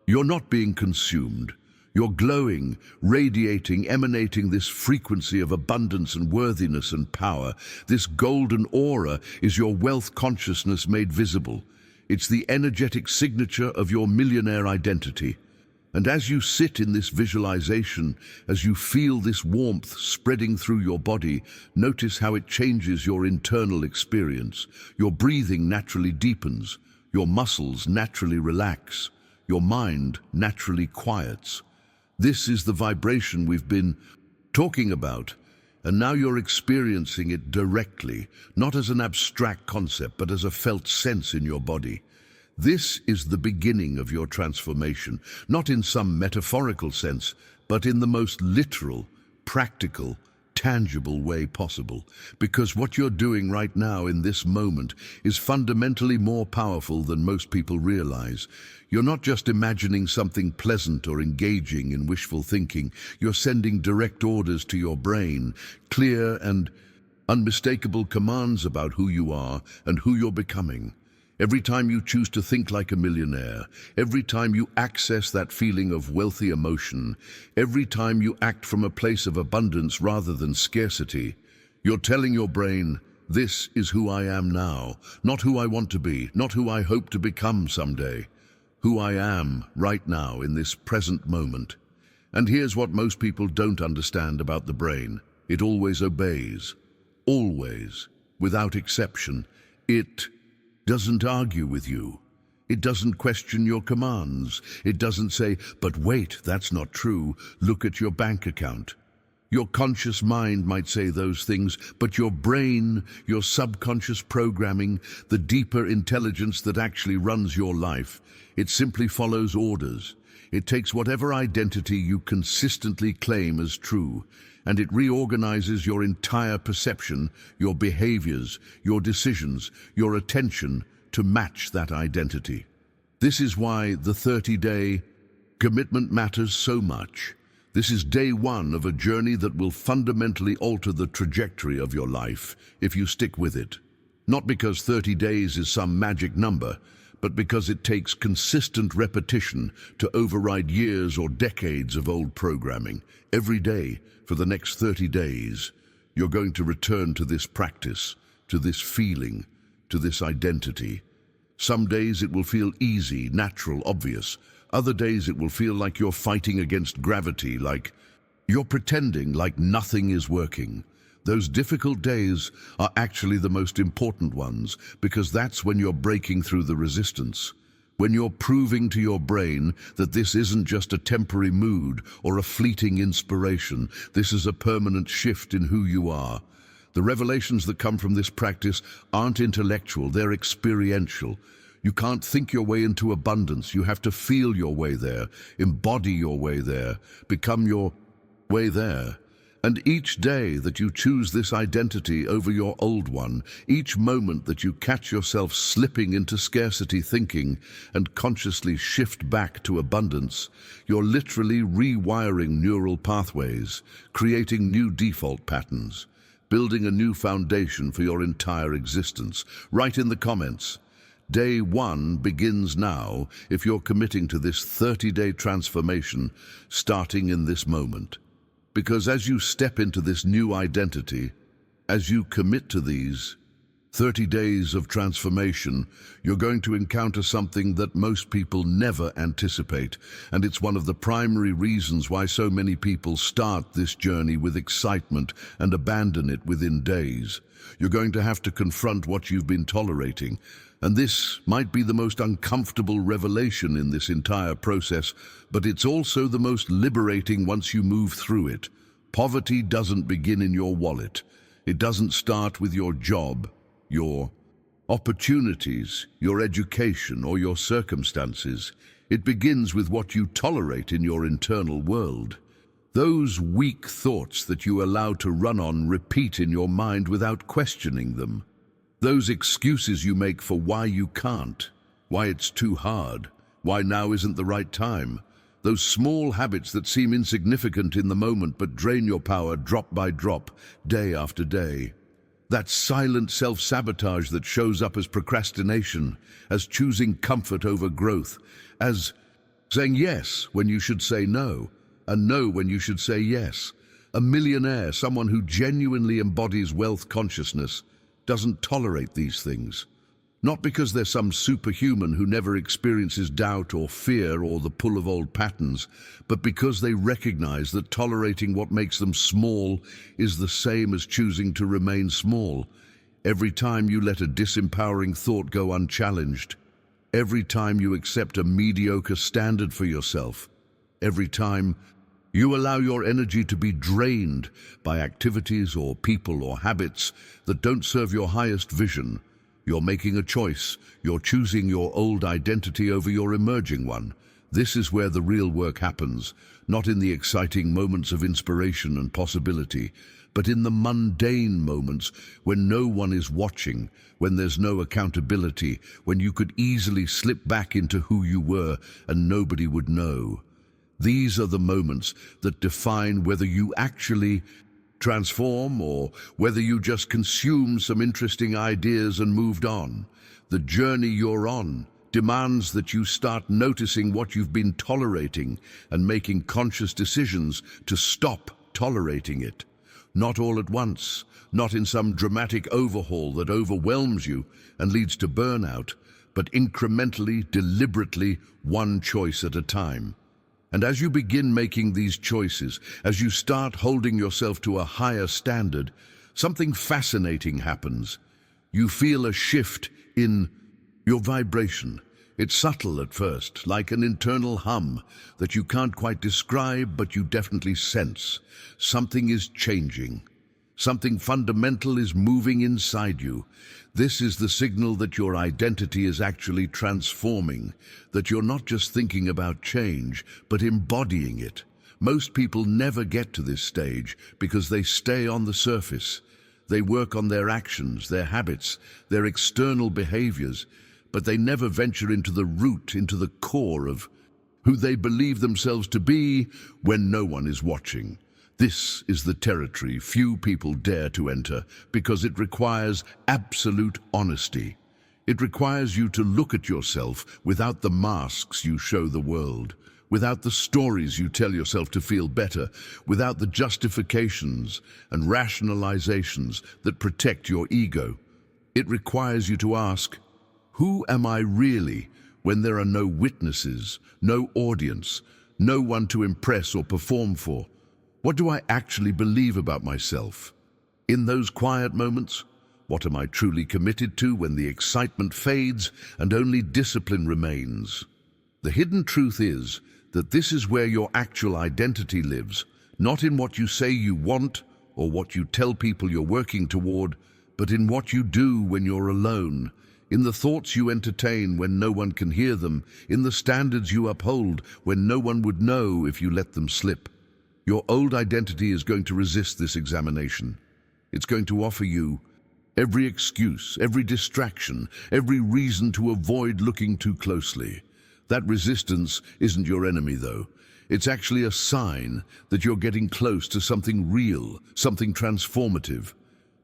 you're not being consumed. You're glowing, radiating, emanating this frequency of abundance and worthiness and power. This golden aura is your wealth consciousness made visible. It's the energetic signature of your millionaire identity. And as you sit in this visualization, as you feel this warmth spreading through your body, notice how it changes your internal experience. Your breathing naturally deepens. Your muscles naturally relax. Your mind naturally quiets. This is the vibration we've been talking about, and now you're experiencing it directly, not as an abstract concept, but as a felt sense in your body. This is the beginning of your transformation, not in some metaphorical sense, but in the most literal, practical, tangible way possible, because what you're doing right now in this moment is fundamentally more powerful than most people realize. You're not just imagining something pleasant or engaging in wishful thinking. You're sending direct orders to your brain, clear and unmistakable commands about who you are and who you're becoming. Every time you choose to think like a millionaire, every time you access that feeling of wealthy emotion, every time you act from a place of abundance rather than scarcity, you're telling your brain, this is who I am now, not who I want to be, not who I hope to become someday. Who I am right now in this present moment. And here's what most people don't understand about the brain. It always obeys. Always. Without exception. It doesn't argue with you. It doesn't question your commands. It doesn't say, but wait, that's not true. Look at your bank account. Your conscious mind might say those things, but your brain, your subconscious programming, the deeper intelligence that actually runs your life, it simply follows orders. It takes whatever identity you consistently claim as true, and it reorganizes your entire perception, your behaviors, your decisions, your attention to match that identity. This is why the 30-day commitment matters so much. This is day one of a journey that will fundamentally alter the trajectory of your life if you stick with it. Not because 30 days is some magic number, but because it takes consistent repetition to override years or decades of old programming. Every day, for the next 30 days, you're going to return to this practice, to this feeling, to this identity. Some days it will feel easy, natural, obvious. Other days it will feel like you're fighting against gravity, like you're pretending like nothing is working. Those difficult days are actually the most important ones, because that's when you're breaking through the resistance. When you're proving to your brain that this isn't just a temporary mood or a fleeting inspiration, this is a permanent shift in who you are. The revelations that come from this practice aren't intellectual, they're experiential. You can't think your way into abundance. You have to feel your way there, embody your way there, become your way there. And each day that you choose this identity over your old one, each moment that you catch yourself slipping into scarcity thinking and consciously shift back to abundance, you're literally rewiring neural pathways, creating new default patterns, building a new foundation for your entire existence. Write in the comments. Day one begins now if you're committing to this 30-day transformation starting in this moment. Because as you step into this new identity, as you commit to these 30 days of transformation, you're going to encounter something that most people never anticipate, and it's one of the primary reasons why so many people start this journey with excitement and abandon it within days. You're going to have to confront what you've been tolerating, and this might be the most uncomfortable revelation in this entire process, but it's also the most liberating once you move through it. Poverty doesn't begin in your wallet. It doesn't start with your job, your opportunities, your education, or your circumstances. It begins with what you tolerate in your internal world. Those weak thoughts that you allow to run on repeat in your mind without questioning them. Those excuses you make for why you can't, why it's too hard, why now isn't the right time. Those small habits that seem insignificant in the moment but drain your power drop by drop, day after day. That silent self-sabotage that shows up as procrastination, as choosing comfort over growth, as saying yes when you should say no, and no when you should say yes. A millionaire, someone who genuinely embodies wealth consciousness, doesn't tolerate these things. Not because they're some superhuman who never experiences doubt or fear or the pull of old patterns, but because they recognize that tolerating what makes them small is the same as choosing to remain small. Every time you let a disempowering thought go unchallenged, every time you accept a mediocre standard for yourself, every time you allow your energy to be drained by activities or people or habits that don't serve your highest vision, you're making a choice. You're choosing your old identity over your emerging one. This is where the real work happens, not in the exciting moments of inspiration and possibility, but in the mundane moments when no one is watching, when there's no accountability, when you could easily slip back into who you were and nobody would know. These are the moments that define whether you actually transform or whether you just consume some interesting ideas and moved on. The journey you're on demands that you start noticing what you've been tolerating and making conscious decisions to stop tolerating it. Not all at once, not in some dramatic overhaul that overwhelms you and leads to burnout, but incrementally, deliberately, one choice at a time. And as you begin making these choices, as you start holding yourself to a higher standard, something fascinating happens. You feel a shift in your vibration. It's subtle at first, like an internal hum that you can't quite describe, but you definitely sense. Something is changing. Something fundamental is moving inside you. This is the signal that your identity is actually transforming, that you're not just thinking about change, but embodying it. Most people never get to this stage because they stay on the surface. They work on their actions, their habits, their external behaviors, but they never venture into the root, into the core of who they believe themselves to be when no one is watching. This is the territory few people dare to enter because it requires absolute honesty. It requires you to look at yourself without the masks you show the world, without the stories you tell yourself to feel better, without the justifications and rationalizations that protect your ego. It requires you to ask, who am I really when there are no witnesses, no audience, no one to impress or perform for? What do I actually believe about myself? In those quiet moments, what am I truly committed to when the excitement fades and only discipline remains? The hidden truth is that this is where your actual identity lives, not in what you say you want or what you tell people you're working toward, but in what you do when you're alone, in the thoughts you entertain when no one can hear them, in the standards you uphold when no one would know if you let them slip. Your old identity is going to resist this examination. It's going to offer you every excuse, every distraction, every reason to avoid looking too closely. That resistance isn't your enemy, though. It's actually a sign that you're getting close to something real, something transformative.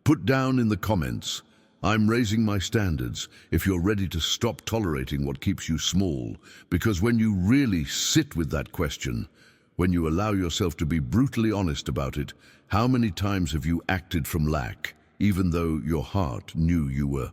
Put down in the comments, I'm raising my standards, if you're ready to stop tolerating what keeps you small, because when you really sit with that question, when you allow yourself to be brutally honest about it, how many times have you acted from lack, even though your heart knew you were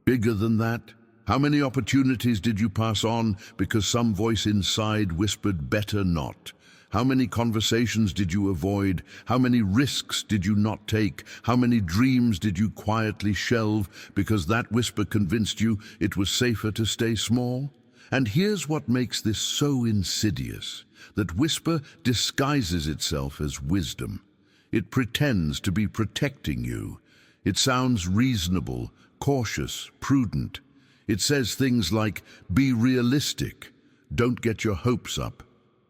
bigger than that? How many opportunities did you pass on because some voice inside whispered better not? How many conversations did you avoid? How many risks did you not take? How many dreams did you quietly shelve because that whisper convinced you it was safer to stay small? And here's what makes this so insidious. That whisper disguises itself as wisdom. It pretends to be protecting you. It sounds reasonable, cautious, prudent. It says things like, be realistic, don't get your hopes up.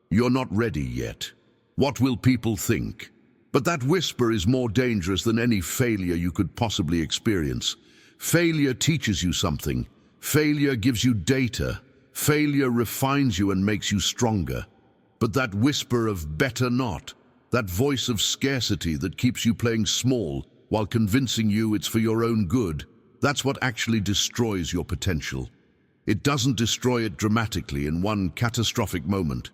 You're not ready yet. What will people think? But that whisper is more dangerous than any failure you could possibly experience. Failure teaches you something. Failure gives you data. Failure refines you and makes you stronger. But that whisper of better not, that voice of scarcity that keeps you playing small while convincing you it's for your own good, that's what actually destroys your potential. It doesn't destroy it dramatically in one catastrophic moment.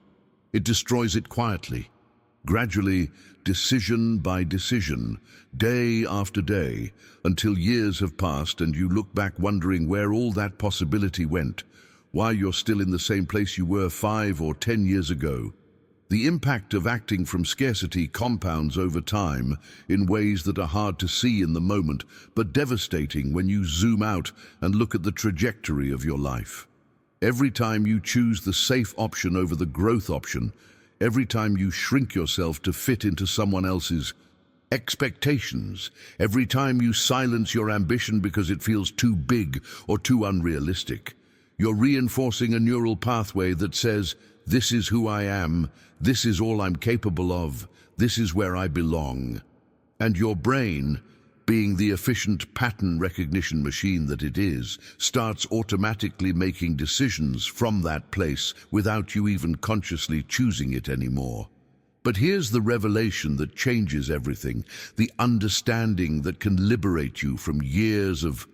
It destroys it quietly, gradually, decision by decision, day after day, until years have passed and you look back wondering where all that possibility went, why you're still in the same place you were 5 or 10 years ago. The impact of acting from scarcity compounds over time in ways that are hard to see in the moment, but devastating when you zoom out and look at the trajectory of your life. Every time you choose the safe option over the growth option, every time you shrink yourself to fit into someone else's expectations, every time you silence your ambition because it feels too big or too unrealistic, you're reinforcing a neural pathway that says, this is who I am, this is all I'm capable of, this is where I belong. And your brain, being the efficient pattern recognition machine that it is, starts automatically making decisions from that place without you even consciously choosing it anymore. But here's the revelation that changes everything, the understanding that can liberate you from years of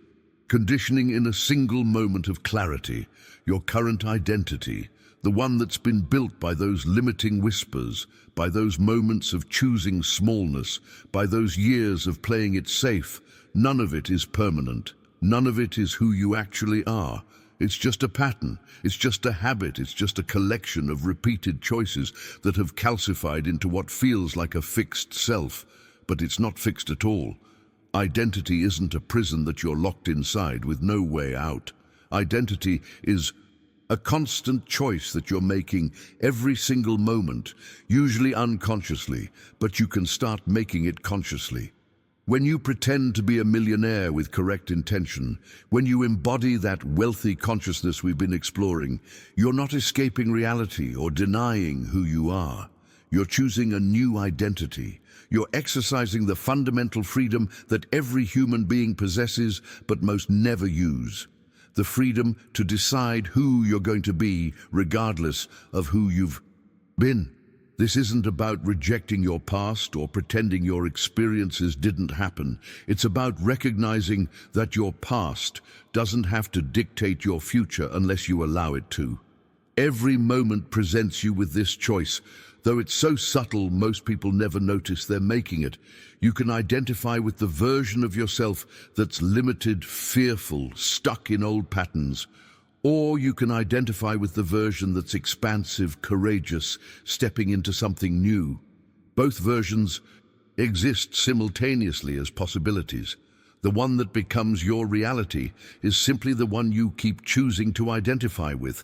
conditioning in a single moment of clarity, your current identity, the one that's been built by those limiting whispers, by those moments of choosing smallness, by those years of playing it safe. None of it is permanent. None of it is who you actually are. It's just a pattern. It's just a habit. It's just a collection of repeated choices that have calcified into what feels like a fixed self. But it's not fixed at all. Identity isn't a prison that you're locked inside with no way out. Identity is a constant choice that you're making every single moment, usually unconsciously, but you can start making it consciously. When you pretend to be a millionaire with correct intention, when you embody that wealthy consciousness we've been exploring, you're not escaping reality or denying who you are. You're choosing a new identity. You're exercising the fundamental freedom that every human being possesses but most never use. The freedom to decide who you're going to be regardless of who you've been. This isn't about rejecting your past or pretending your experiences didn't happen. It's about recognizing that your past doesn't have to dictate your future unless you allow it to. Every moment presents you with this choice. Though it's so subtle, most people never notice they're making it. You can identify with the version of yourself that's limited, fearful, stuck in old patterns. Or you can identify with the version that's expansive, courageous, stepping into something new. Both versions exist simultaneously as possibilities. The one that becomes your reality is simply the one you keep choosing to identify with,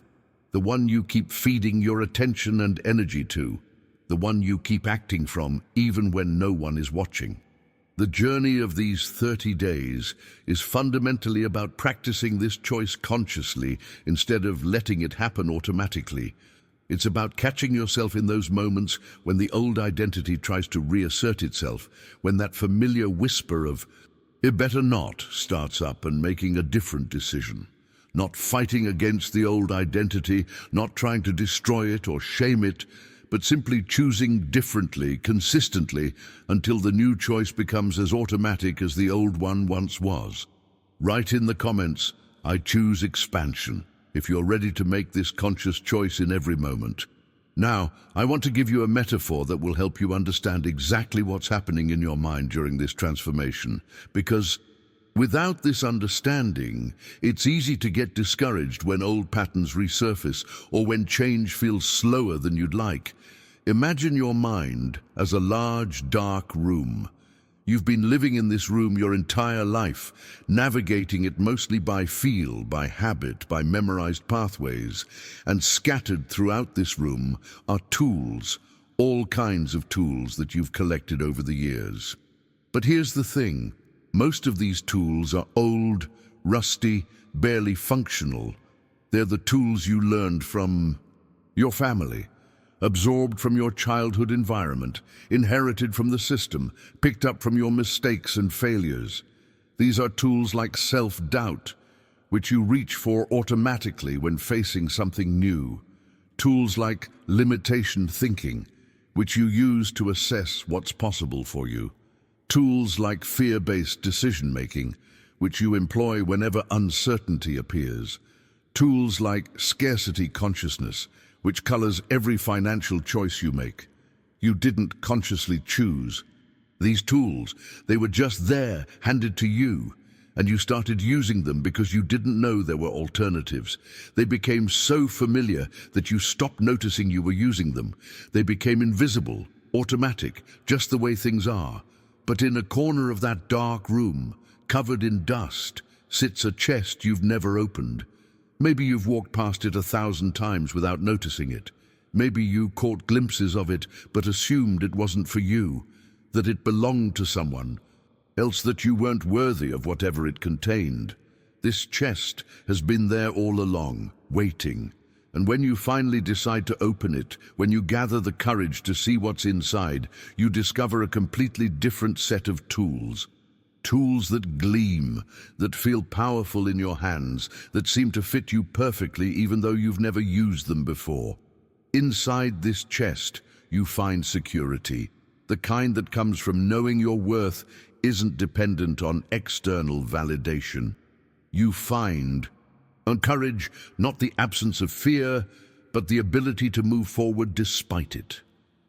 the one you keep feeding your attention and energy to, the one you keep acting from even when no one is watching. The journey of these 30 days is fundamentally about practicing this choice consciously instead of letting it happen automatically. It's about catching yourself in those moments when the old identity tries to reassert itself, when that familiar whisper of, "It better not," starts up, and making a different decision. Not fighting against the old identity, not trying to destroy it or shame it, but simply choosing differently, consistently, until the new choice becomes as automatic as the old one once was. Write in the comments, "I choose expansion," if you're ready to make this conscious choice in every moment. Now, I want to give you a metaphor that will help you understand exactly what's happening in your mind during this transformation, because without this understanding, it's easy to get discouraged when old patterns resurface or when change feels slower than you'd like. Imagine your mind as a large, dark room. You've been living in this room your entire life, navigating it mostly by feel, by habit, by memorized pathways, and scattered throughout this room are tools, all kinds of tools that you've collected over the years. But here's the thing. Most of these tools are old, rusty, barely functional. They're the tools you learned from your family, absorbed from your childhood environment, inherited from the system, picked up from your mistakes and failures. These are tools like self-doubt, which you reach for automatically when facing something new. Tools like limitation thinking, which you use to assess what's possible for you. Tools like fear-based decision-making, which you employ whenever uncertainty appears. Tools like scarcity consciousness, which colors every financial choice you make. You didn't consciously choose. These tools, they were just there, handed to you, and you started using them because you didn't know there were alternatives. They became so familiar that you stopped noticing you were using them. They became invisible, automatic, just the way things are. But in a corner of that dark room, covered in dust, sits a chest you've never opened. Maybe you've walked past it 1,000 times without noticing it. Maybe you caught glimpses of it but assumed it wasn't for you, that it belonged to someone, else that you weren't worthy of whatever it contained. This chest has been there all along, waiting. And when you finally decide to open it, when you gather the courage to see what's inside, you discover a completely different set of tools. Tools that gleam, that feel powerful in your hands, that seem to fit you perfectly even though you've never used them before. Inside this chest, you find security, the kind that comes from knowing your worth isn't dependent on external validation. You find courage, not the absence of fear, but the ability to move forward despite it.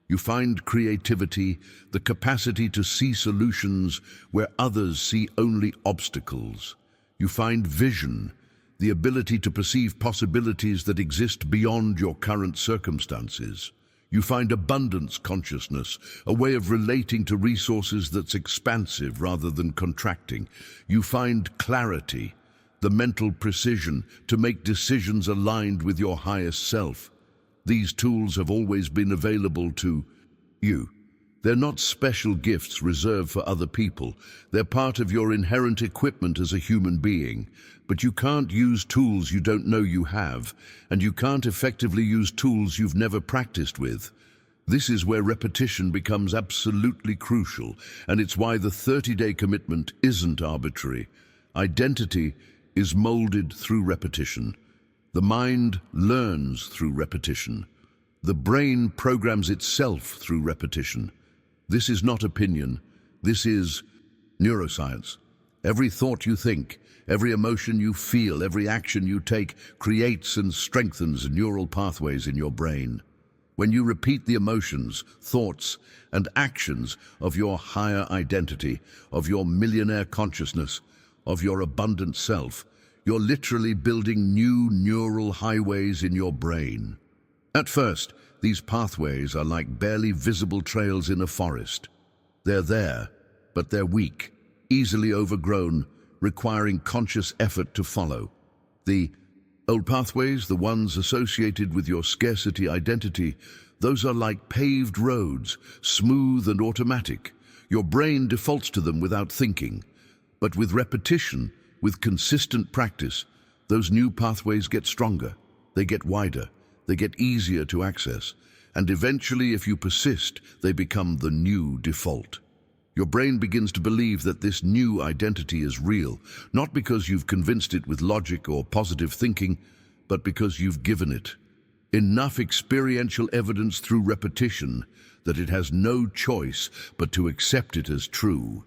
You find creativity, the capacity to see solutions where others see only obstacles. You find vision, the ability to perceive possibilities that exist beyond your current circumstances. You find abundance consciousness, a way of relating to resources that's expansive rather than contracting. You find clarity, the mental precision to make decisions aligned with your highest self. These tools have always been available to you. They're not special gifts reserved for other people. They're part of your inherent equipment as a human being. But you can't use tools you don't know you have, and you can't effectively use tools you've never practiced with. This is where repetition becomes absolutely crucial, and it's why the 30-day commitment isn't arbitrary. Identity is molded through repetition. The mind learns through repetition. The brain programs itself through repetition. This is not opinion. This is neuroscience. Every thought you think, every emotion you feel, every action you take creates and strengthens neural pathways in your brain. When you repeat the emotions, thoughts, and actions of your higher identity, of your millionaire consciousness, of your abundant self, you're literally building new neural highways in your brain. At first, these pathways are like barely visible trails in a forest. They're there, but they're weak, easily overgrown, requiring conscious effort to follow. The old pathways, the ones associated with your scarcity identity, those are like paved roads, smooth and automatic. Your brain defaults to them without thinking. But with repetition, with consistent practice, those new pathways get stronger, they get wider, they get easier to access, and eventually, if you persist, they become the new default. Your brain begins to believe that this new identity is real, not because you've convinced it with logic or positive thinking, but because you've given it enough experiential evidence through repetition that it has no choice but to accept it as true.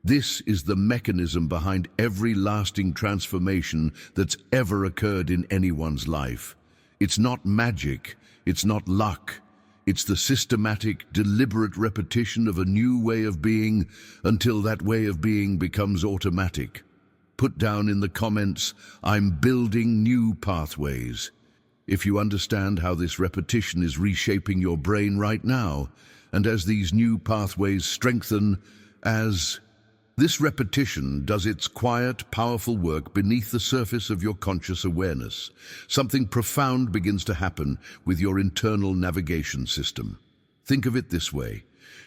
This is the mechanism behind every lasting transformation that's ever occurred in anyone's life. It's not magic, it's not luck. It's the systematic, deliberate repetition of a new way of being until that way of being becomes automatic. Put down in the comments, "I'm building new pathways." If you understand how this repetition is reshaping your brain right now, and as these new pathways strengthen, as this repetition does its quiet, powerful work beneath the surface of your conscious awareness. Something profound begins to happen with your internal navigation system. Think of it this way.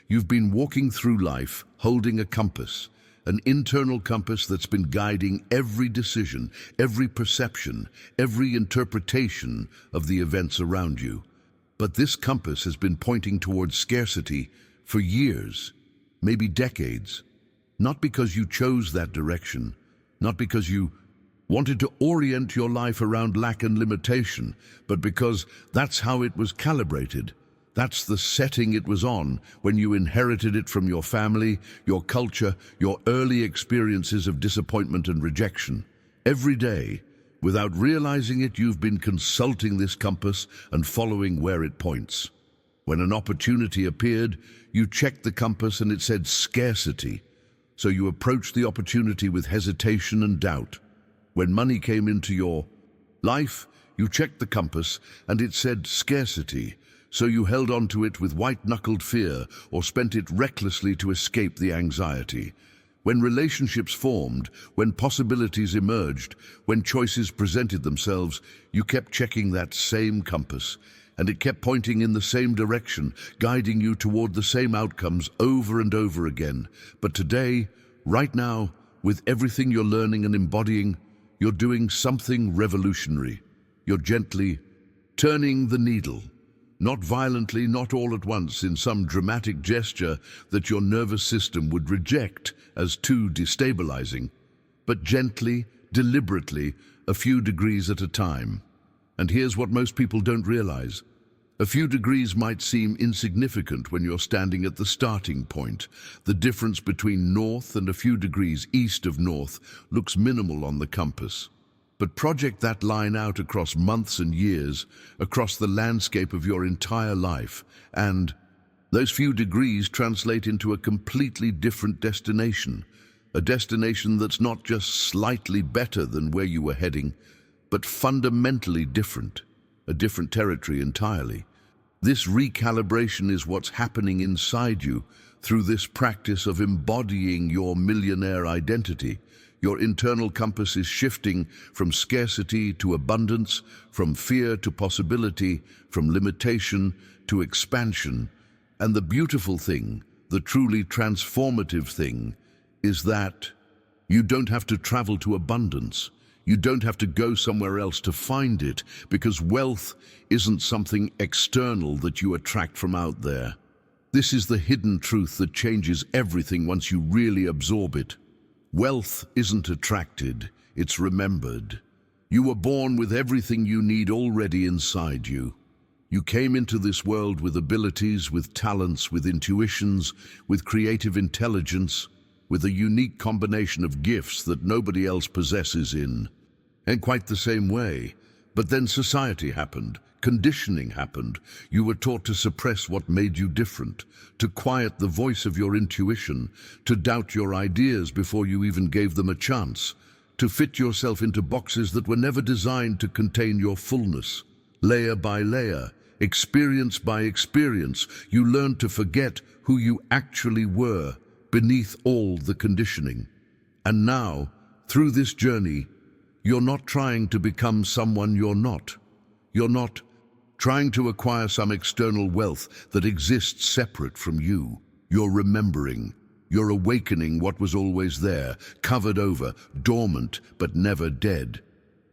You've been walking through life holding a compass, an internal compass that's been guiding every decision, every perception, every interpretation of the events around you. But this compass has been pointing towards scarcity for years, maybe decades. Not because you chose that direction, not because you wanted to orient your life around lack and limitation, but because that's how it was calibrated. That's the setting it was on when you inherited it from your family, your culture, your early experiences of disappointment and rejection. Every day, without realizing it, you've been consulting this compass and following where it points. When an opportunity appeared, you checked the compass and it said scarcity. So you approached the opportunity with hesitation and doubt. When money came into your life, you checked the compass and it said scarcity. So you held on to it with white-knuckled fear or spent it recklessly to escape the anxiety. When relationships formed, when possibilities emerged, when choices presented themselves, you kept checking that same compass, and it kept pointing in the same direction, guiding you toward the same outcomes over and over again. But today, right now, with everything you're learning and embodying, you're doing something revolutionary. You're gently turning the needle. Not violently, not all at once, in some dramatic gesture that your nervous system would reject as too destabilizing, but gently, deliberately, a few degrees at a time. And here's what most people don't realize. A few degrees might seem insignificant when you're standing at the starting point. The difference between north and a few degrees east of north looks minimal on the compass. But project that line out across months and years, across the landscape of your entire life, and those few degrees translate into a completely different destination. A destination that's not just slightly better than where you were heading, but fundamentally different. A different territory entirely. This recalibration is what's happening inside you through this practice of embodying your millionaire identity. Your internal compass is shifting from scarcity to abundance, from fear to possibility, from limitation to expansion. And the beautiful thing, the truly transformative thing, is that you don't have to travel to abundance. You don't have to go somewhere else to find it, because wealth isn't something external that you attract from out there. This is the hidden truth that changes everything once you really absorb it. Wealth isn't attracted, it's remembered. You were born with everything you need already inside you. You came into this world with abilities, with talents, with intuitions, with creative intelligence, with a unique combination of gifts that nobody else possesses in quite the same way. But then society happened, conditioning happened. You were taught to suppress what made you different, to quiet the voice of your intuition, to doubt your ideas before you even gave them a chance, to fit yourself into boxes that were never designed to contain your fullness. Layer by layer, experience by experience, you learned to forget who you actually were beneath all the conditioning. And now, through this journey, you're not trying to become someone you're not. You're not trying to acquire some external wealth that exists separate from you. You're remembering. You're awakening what was always there, covered over, dormant, but never dead.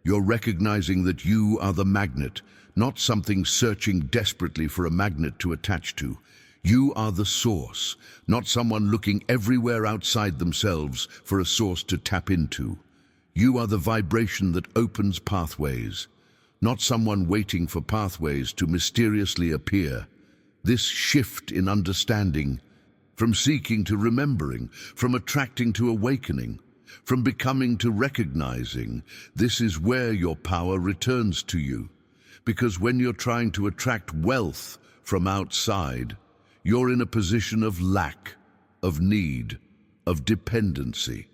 You're recognizing that you are the magnet, not something searching desperately for a magnet to attach to. You are the source, not someone looking everywhere outside themselves for a source to tap into. You are the vibration that opens pathways, not someone waiting for pathways to mysteriously appear. This shift in understanding, from seeking to remembering, from attracting to awakening, from becoming to recognizing, this is where your power returns to you. Because when you're trying to attract wealth from outside, you're in a position of lack, of need, of dependency.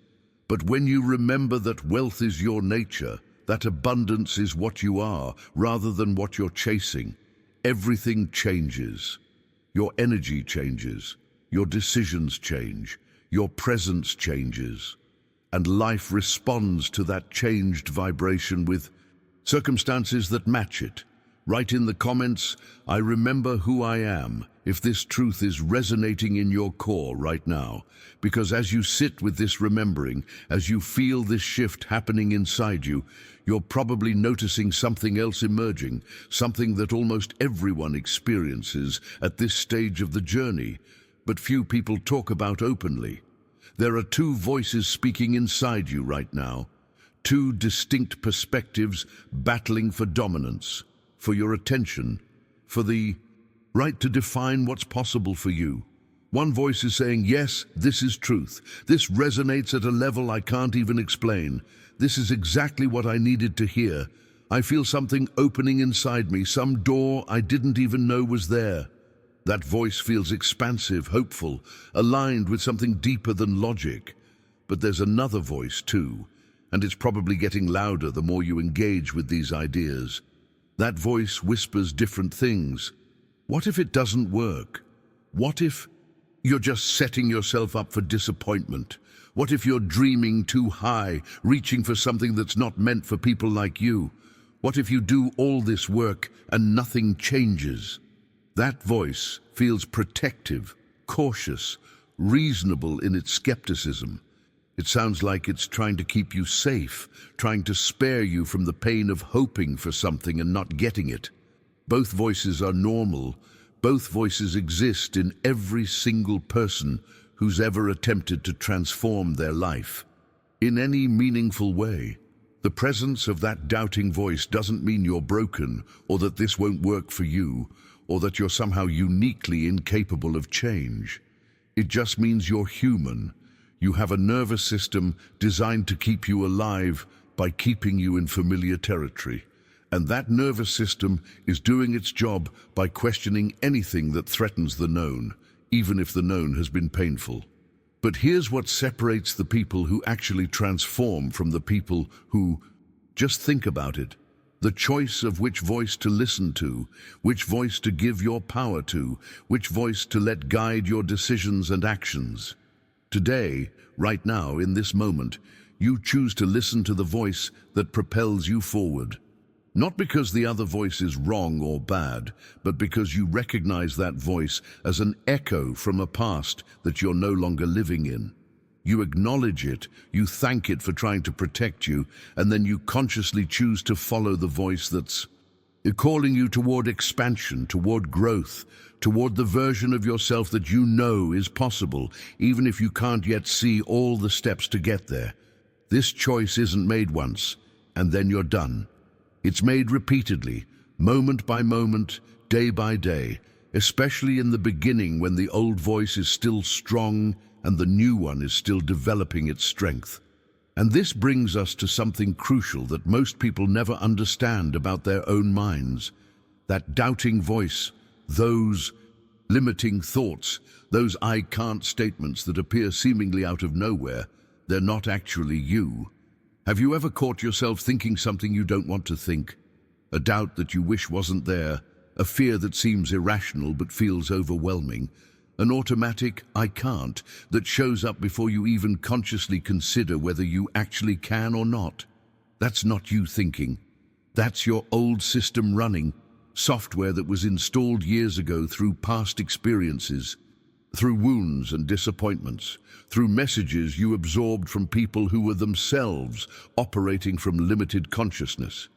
But when you remember that wealth is your nature, that abundance is what you are, rather than what you're chasing, everything changes. Your energy changes, your decisions change, your presence changes, and life responds to that changed vibration with circumstances that match it. Write in the comments, "I remember who I am," if this truth is resonating in your core right now. Because as you sit with this remembering, as you feel this shift happening inside you, you're probably noticing something else emerging, something that almost everyone experiences at this stage of the journey, but few people talk about openly. There are two voices speaking inside you right now, two distinct perspectives battling for dominance, for your attention, for the right to define what's possible for you. One voice is saying, "Yes, this is truth. This resonates at a level I can't even explain. This is exactly what I needed to hear. I feel something opening inside me, some door I didn't even know was there." That voice feels expansive, hopeful, aligned with something deeper than logic. But there's another voice too, and it's probably getting louder the more you engage with these ideas. That voice whispers different things. What if it doesn't work? What if you're just setting yourself up for disappointment? What if you're dreaming too high, reaching for something that's not meant for people like you? What if you do all this work and nothing changes? That voice feels protective, cautious, reasonable in its skepticism. It sounds like it's trying to keep you safe, trying to spare you from the pain of hoping for something and not getting it. Both voices are normal. Both voices exist in every single person who's ever attempted to transform their life in any meaningful way. The presence of that doubting voice doesn't mean you're broken, or that this won't work for you, or that you're somehow uniquely incapable of change. It just means you're human. You have a nervous system designed to keep you alive by keeping you in familiar territory. And that nervous system is doing its job by questioning anything that threatens the known, even if the known has been painful. But here's what separates the people who actually transform from the people who just think about it. The choice of which voice to listen to, which voice to give your power to, which voice to let guide your decisions and actions. Today, right now, in this moment, you choose to listen to the voice that propels you forward. Not because the other voice is wrong or bad, but because you recognize that voice as an echo from a past that you're no longer living in. You acknowledge it, you thank it for trying to protect you, and then you consciously choose to follow the voice that's calling you toward expansion, toward growth, toward the version of yourself that you know is possible, even if you can't yet see all the steps to get there. This choice isn't made once, and then you're done. It's made repeatedly, moment by moment, day by day, especially in the beginning when the old voice is still strong and the new one is still developing its strength. And this brings us to something crucial that most people never understand about their own minds. That doubting voice, those limiting thoughts, those "I can't" statements that appear seemingly out of nowhere, they're not actually you. Have you ever caught yourself thinking something you don't want to think? A doubt that you wish wasn't there, a fear that seems irrational but feels overwhelming, an automatic "I can't" that shows up before you even consciously consider whether you actually can or not. That's not you thinking. That's your old system running, software that was installed years ago through past experiences, through wounds and disappointments, through messages you absorbed from people who were themselves operating from limited consciousness.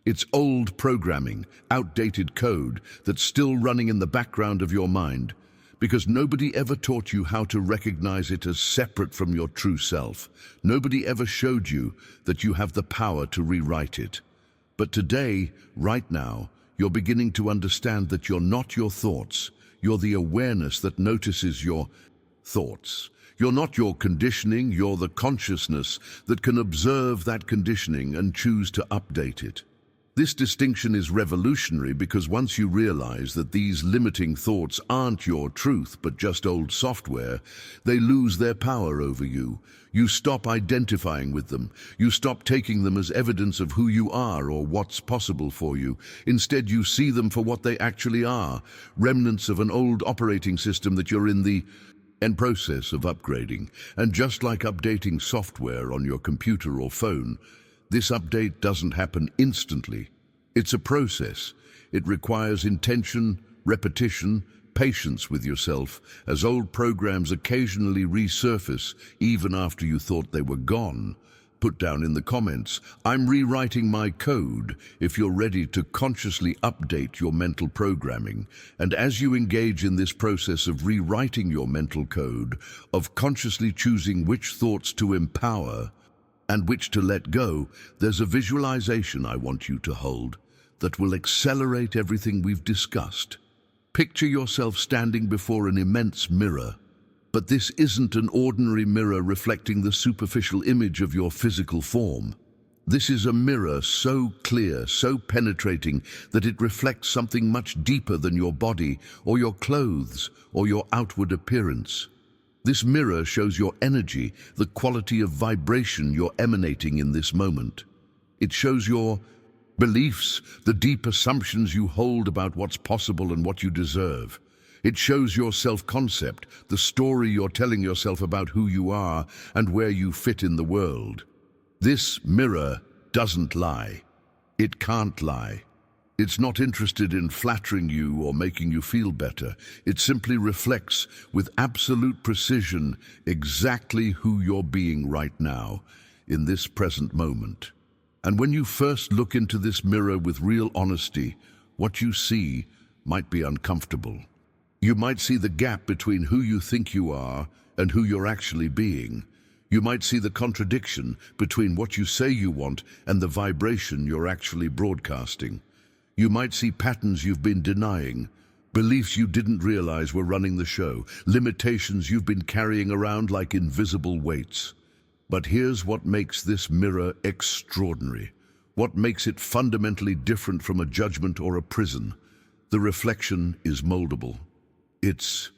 It's old programming, outdated code that's still running in the background of your mind, because nobody ever taught you how to recognize it as separate from your true self. Nobody ever showed you that you have the power to rewrite it. But today, right now, you're beginning to understand that you're not your thoughts. You're the awareness that notices your thoughts. You're not your conditioning, you're the consciousness that can observe that conditioning and choose to update it. This distinction is revolutionary because once you realize that these limiting thoughts aren't your truth but just old software, they lose their power over you. You stop identifying with them. You stop taking them as evidence of who you are or what's possible for you. Instead, you see them for what they actually are, remnants of an old operating system that you're in the process of upgrading. And just like updating software on your computer or phone, this update doesn't happen instantly. It's a process. It requires intention, repetition, patience with yourself, as old programs occasionally resurface even after you thought they were gone. Put down in the comments, "I'm rewriting my code," if you're ready to consciously update your mental programming. And as you engage in this process of rewriting your mental code, of consciously choosing which thoughts to empower and which to let go, there's a visualization I want you to hold that will accelerate everything we've discussed. Picture yourself standing before an immense mirror. But this isn't an ordinary mirror reflecting the superficial image of your physical form. This is a mirror so clear, so penetrating, that it reflects something much deeper than your body or your clothes or your outward appearance. This mirror shows your energy, the quality of vibration you're emanating in this moment. It shows your beliefs, the deep assumptions you hold about what's possible and what you deserve. It shows your self-concept, the story you're telling yourself about who you are and where you fit in the world. This mirror doesn't lie. It can't lie. It's not interested in flattering you or making you feel better. It simply reflects with absolute precision exactly who you're being right now, in this present moment. And when you first look into this mirror with real honesty, what you see might be uncomfortable. You might see the gap between who you think you are and who you're actually being. You might see the contradiction between what you say you want and the vibration you're actually broadcasting. You might see patterns you've been denying, beliefs you didn't realize were running the show, limitations you've been carrying around like invisible weights. But here's what makes this mirror extraordinary. What makes it fundamentally different from a judgment or a prison. The reflection is moldable. It's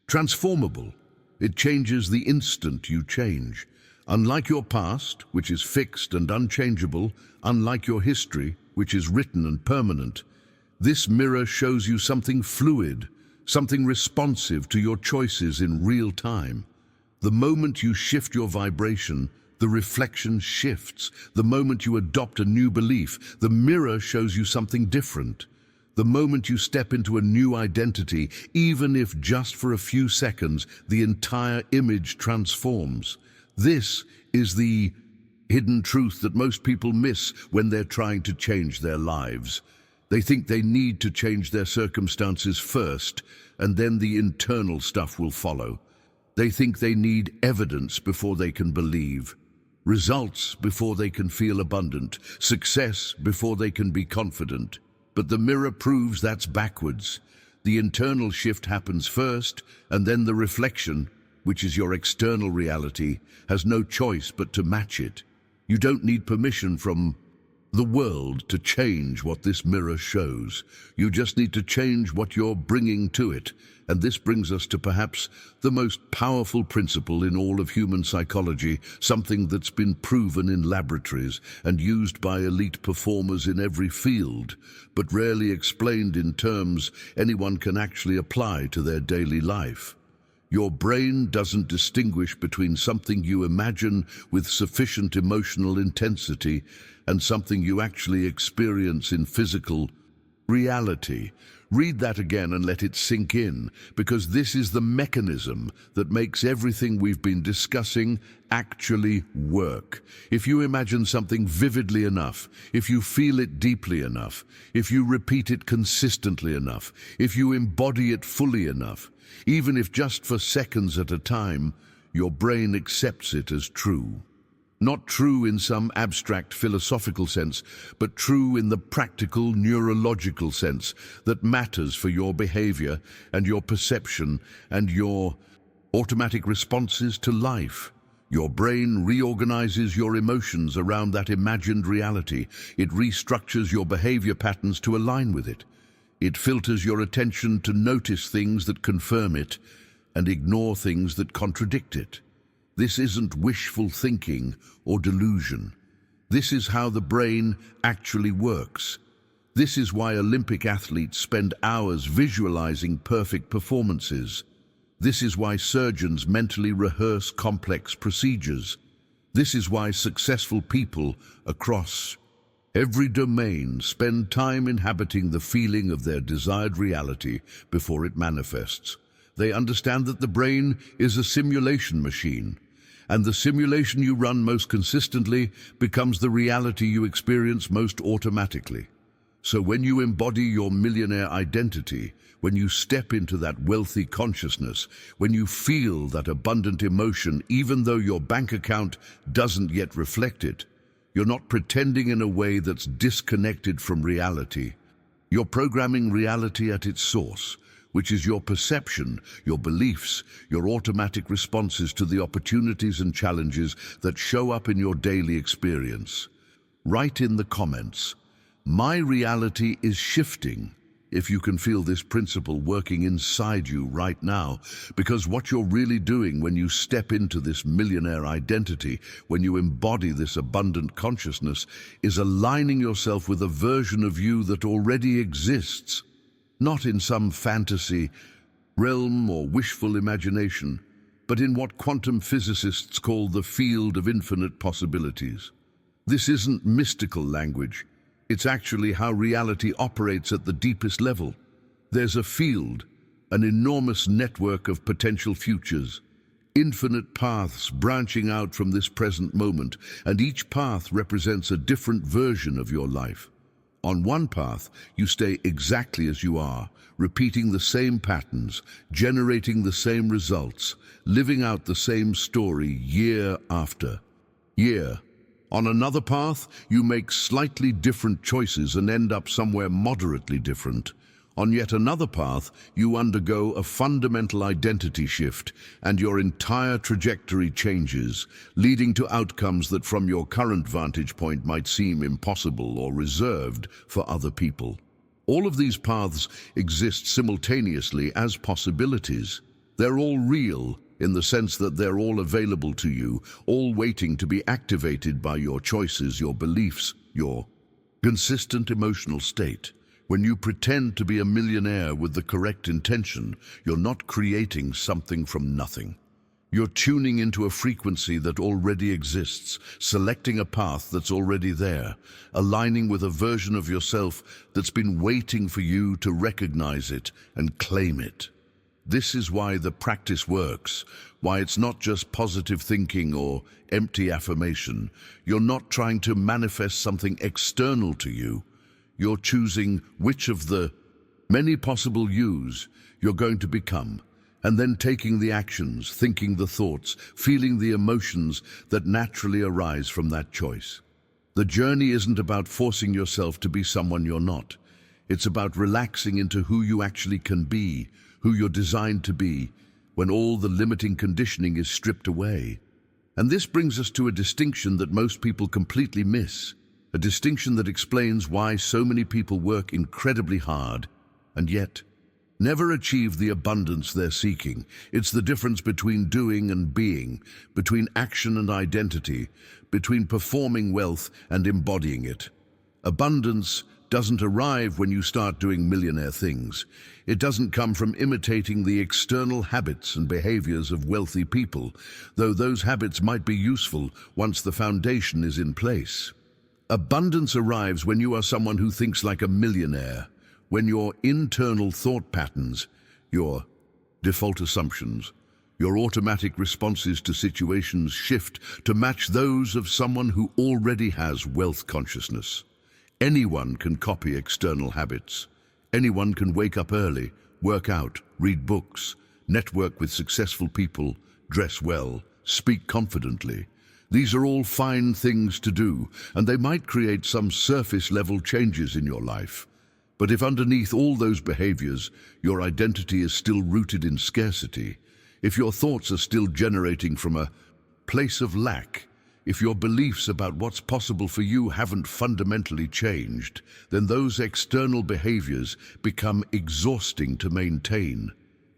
transformable. It changes the instant you change. Unlike your past, which is fixed and unchangeable, unlike your history, which is written and permanent, this mirror shows you something fluid, something responsive to your choices in real time. The moment you shift your vibration, the reflection shifts. The moment you adopt a new belief, the mirror shows you something different. The moment you step into a new identity, even if just for a few seconds, the entire image transforms. This is the hidden truth that most people miss when they're trying to change their lives. They think they need to change their circumstances first, and then the internal stuff will follow. They think they need evidence before they can believe, results before they can feel abundant, success before they can be confident. But the mirror proves that's backwards. The internal shift happens first, and then the reflection, which is your external reality, has no choice but to match it. You don't need permission from the world to change what this mirror shows. You just need to change what you're bringing to it. And this brings us to perhaps the most powerful principle in all of human psychology, something that's been proven in laboratories and used by elite performers in every field, but rarely explained in terms anyone can actually apply to their daily life. Your brain doesn't distinguish between something you imagine with sufficient emotional intensity and something you actually experience in physical reality. Read that again and let it sink in, because this is the mechanism that makes everything we've been discussing actually work. If you imagine something vividly enough, if you feel it deeply enough, if you repeat it consistently enough, if you embody it fully enough, even if just for seconds at a time, your brain accepts it as true. Not true in some abstract philosophical sense, but true in the practical neurological sense that matters for your behavior and your perception and your automatic responses to life. Your brain reorganizes your emotions around that imagined reality. It restructures your behavior patterns to align with it. It filters your attention to notice things that confirm it and ignore things that contradict it. This isn't wishful thinking or delusion. This is how the brain actually works. This is why Olympic athletes spend hours visualizing perfect performances. This is why surgeons mentally rehearse complex procedures. This is why successful people across every domain spend time inhabiting the feeling of their desired reality before it manifests. They understand that the brain is a simulation machine, and the simulation you run most consistently becomes the reality you experience most automatically. So when you embody your millionaire identity, when you step into that wealthy consciousness, when you feel that abundant emotion, even though your bank account doesn't yet reflect it, you're not pretending in a way that's disconnected from reality. You're programming reality at its source, which is your perception, your beliefs, your automatic responses to the opportunities and challenges that show up in your daily experience. Write in the comments, "My reality is shifting," if you can feel this principle working inside you right now, because what you're really doing when you step into this millionaire identity, when you embody this abundant consciousness, is aligning yourself with a version of you that already exists. Not in some fantasy realm or wishful imagination, but in what quantum physicists call the field of infinite possibilities. This isn't mystical language. It's actually how reality operates at the deepest level. There's a field, an enormous network of potential futures, infinite paths branching out from this present moment, and each path represents a different version of your life. On one path, you stay exactly as you are, repeating the same patterns, generating the same results, living out the same story year after year. On another path, you make slightly different choices and end up somewhere moderately different. On yet another path, you undergo a fundamental identity shift and your entire trajectory changes, leading to outcomes that from your current vantage point might seem impossible or reserved for other people. All of these paths exist simultaneously as possibilities. They're all real in the sense that they're all available to you, all waiting to be activated by your choices, your beliefs, your consistent emotional state. When you pretend to be a millionaire with the correct intention, you're not creating something from nothing. You're tuning into a frequency that already exists, selecting a path that's already there, aligning with a version of yourself that's been waiting for you to recognize it and claim it. This is why the practice works, why it's not just positive thinking or empty affirmation. You're not trying to manifest something external to you. You're choosing which of the many possible yous you're going to become, and then taking the actions, thinking the thoughts, feeling the emotions that naturally arise from that choice. The journey isn't about forcing yourself to be someone you're not. It's about relaxing into who you actually can be, who you're designed to be, when all the limiting conditioning is stripped away. And this brings us to a distinction that most people completely miss. A distinction that explains why so many people work incredibly hard and yet never achieve the abundance they're seeking. It's the difference between doing and being, between action and identity, between performing wealth and embodying it. Abundance doesn't arrive when you start doing millionaire things. It doesn't come from imitating the external habits and behaviors of wealthy people, though those habits might be useful once the foundation is in place. Abundance arrives when you are someone who thinks like a millionaire, when your internal thought patterns, your default assumptions, your automatic responses to situations shift to match those of someone who already has wealth consciousness. Anyone can copy external habits. Anyone can wake up early, work out, read books, network with successful people, dress well, speak confidently. These are all fine things to do, and they might create some surface-level changes in your life. But if underneath all those behaviors, your identity is still rooted in scarcity, if your thoughts are still generating from a place of lack, if your beliefs about what's possible for you haven't fundamentally changed, then those external behaviors become exhausting to maintain.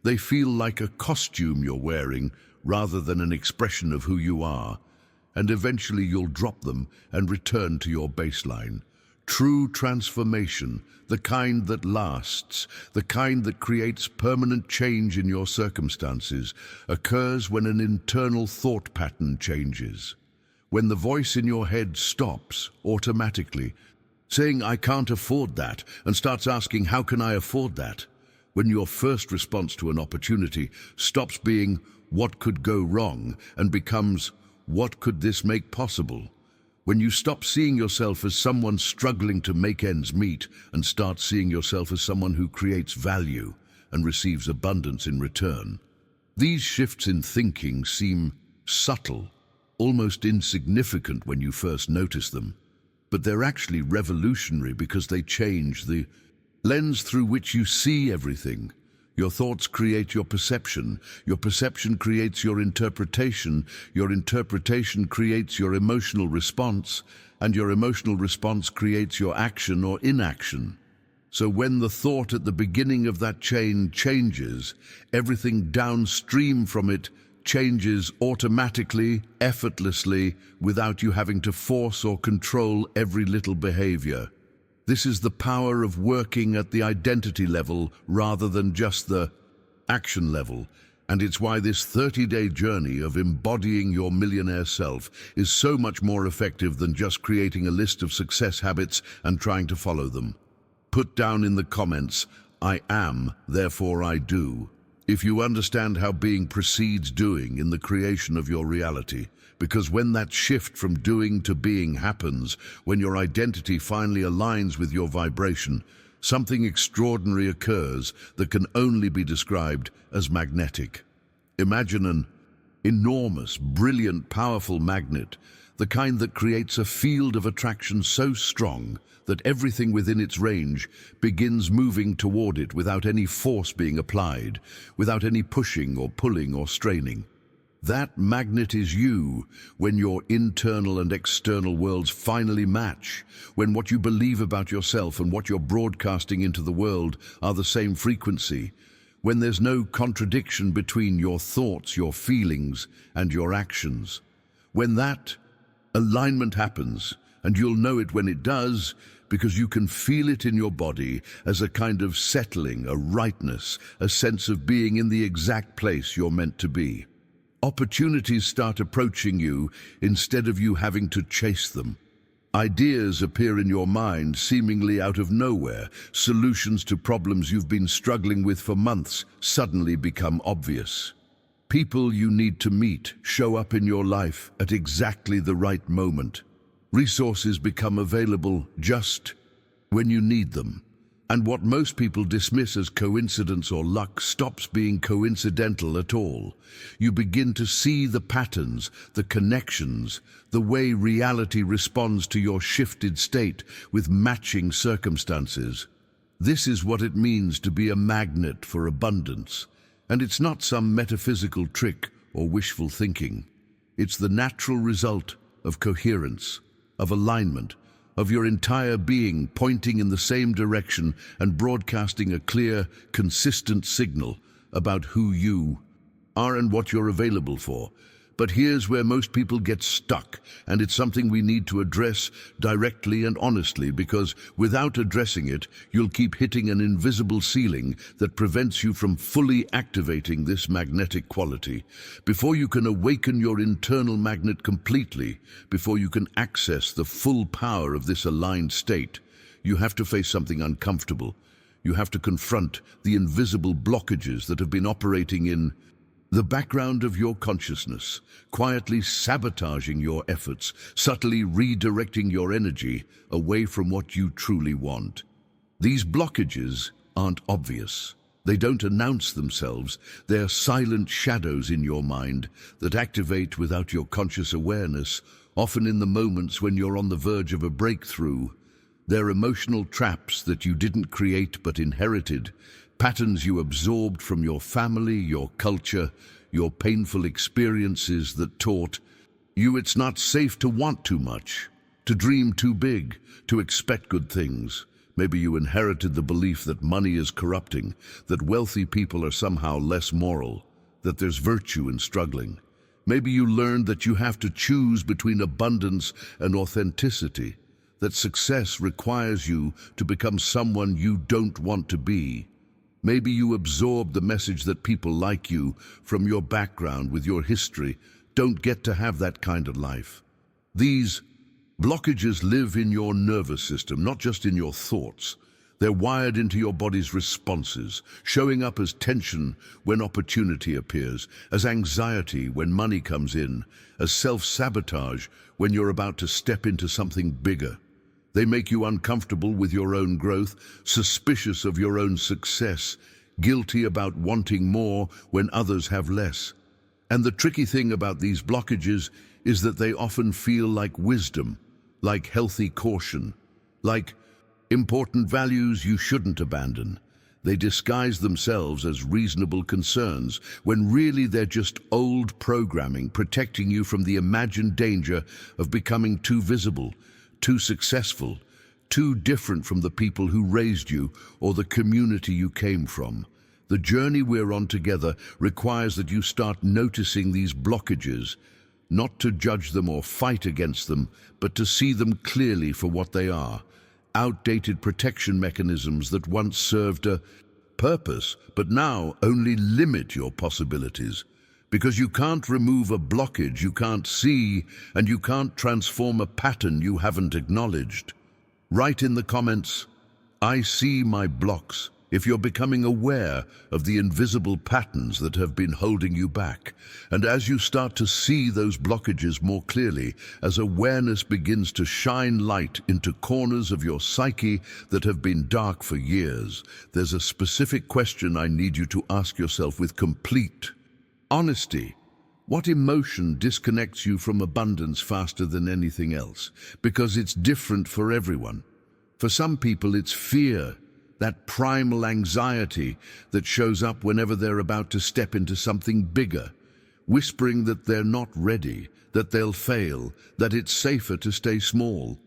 They feel like a costume you're wearing rather than an expression of who you are. And eventually you'll drop them and return to your baseline. True transformation, the kind that lasts, the kind that creates permanent change in your circumstances, occurs when an internal thought pattern changes. When the voice in your head stops automatically, saying, "I can't afford that," and starts asking, "How can I afford that?" When your first response to an opportunity stops being, "What could go wrong?" and becomes, "What could this make possible?" When you stop seeing yourself as someone struggling to make ends meet and start seeing yourself as someone who creates value and receives abundance in return. These shifts in thinking seem subtle, almost insignificant when you first notice them, but they're actually revolutionary because they change the lens through which you see everything. Your thoughts create your perception creates your interpretation creates your emotional response, and your emotional response creates your action or inaction. So when the thought at the beginning of that chain changes, everything downstream from it changes automatically, effortlessly, without you having to force or control every little behavior. This is the power of working at the identity level rather than just the action level. And it's why this 30-day journey of embodying your millionaire self is so much more effective than just creating a list of success habits and trying to follow them. Put down in the comments, "I am, therefore I do." If you understand how being precedes doing in the creation of your reality, because when that shift from doing to being happens, when your identity finally aligns with your vibration, something extraordinary occurs that can only be described as magnetic. Imagine an enormous, brilliant, powerful magnet, the kind that creates a field of attraction so strong that everything within its range begins moving toward it without any force being applied, without any pushing or pulling or straining. That magnet is you when your internal and external worlds finally match, when what you believe about yourself and what you're broadcasting into the world are the same frequency, when there's no contradiction between your thoughts, your feelings, and your actions. When that alignment happens, and you'll know it when it does, because you can feel it in your body as a kind of settling, a rightness, a sense of being in the exact place you're meant to be. Opportunities start approaching you instead of you having to chase them. Ideas appear in your mind seemingly out of nowhere. Solutions to problems you've been struggling with for months suddenly become obvious. People you need to meet show up in your life at exactly the right moment. Resources become available just when you need them. And what most people dismiss as coincidence or luck stops being coincidental at all. You begin to see the patterns, the connections, the way reality responds to your shifted state with matching circumstances. This is what it means to be a magnet for abundance. And it's not some metaphysical trick or wishful thinking. It's the natural result of coherence, of alignment, of your entire being pointing in the same direction and broadcasting a clear, consistent signal about who you are and what you're available for. But here's where most people get stuck, and it's something we need to address directly and honestly, because without addressing it, you'll keep hitting an invisible ceiling that prevents you from fully activating this magnetic quality. Before you can awaken your internal magnet completely, before you can access the full power of this aligned state, you have to face something uncomfortable. You have to confront the invisible blockages that have been operating in the background of your consciousness, quietly sabotaging your efforts, subtly redirecting your energy away from what you truly want. These blockages aren't obvious. They don't announce themselves. They're silent shadows in your mind that activate without your conscious awareness, often in the moments when you're on the verge of a breakthrough. They're emotional traps that you didn't create but inherited, patterns you absorbed from your family, your culture, your painful experiences that taught you it's not safe to want too much, to dream too big, to expect good things. Maybe you inherited the belief that money is corrupting, that wealthy people are somehow less moral, that there's virtue in struggling. Maybe you learned that you have to choose between abundance and authenticity, that success requires you to become someone you don't want to be. Maybe you absorbed the message that people like you, from your background, with your history, don't get to have that kind of life. These blockages live in your nervous system, not just in your thoughts. They're wired into your body's responses, showing up as tension when opportunity appears, as anxiety when money comes in, as self-sabotage when you're about to step into something bigger. They make you uncomfortable with your own growth, suspicious of your own success, guilty about wanting more when others have less. And the tricky thing about these blockages is that they often feel like wisdom, like healthy caution, like important values you shouldn't abandon. They disguise themselves as reasonable concerns, when really they're just old programming protecting you from the imagined danger of becoming too visible, too successful, too different from the people who raised you or the community you came from. The journey we're on together requires that you start noticing these blockages, not to judge them or fight against them, but to see them clearly for what they are. Outdated protection mechanisms that once served a purpose, but now only limit your possibilities. Because you can't remove a blockage you can't see, and you can't transform a pattern you haven't acknowledged. Write in the comments, "I see my blocks," if you're becoming aware of the invisible patterns that have been holding you back, and as you start to see those blockages more clearly, as awareness begins to shine light into corners of your psyche that have been dark for years, there's a specific question I need you to ask yourself with complete honesty. What emotion disconnects you from abundance faster than anything else? Because it's different for everyone. For some people, it's fear, that primal anxiety that shows up whenever they're about to step into something bigger, whispering that they're not ready, that they'll fail, that it's safer to stay small.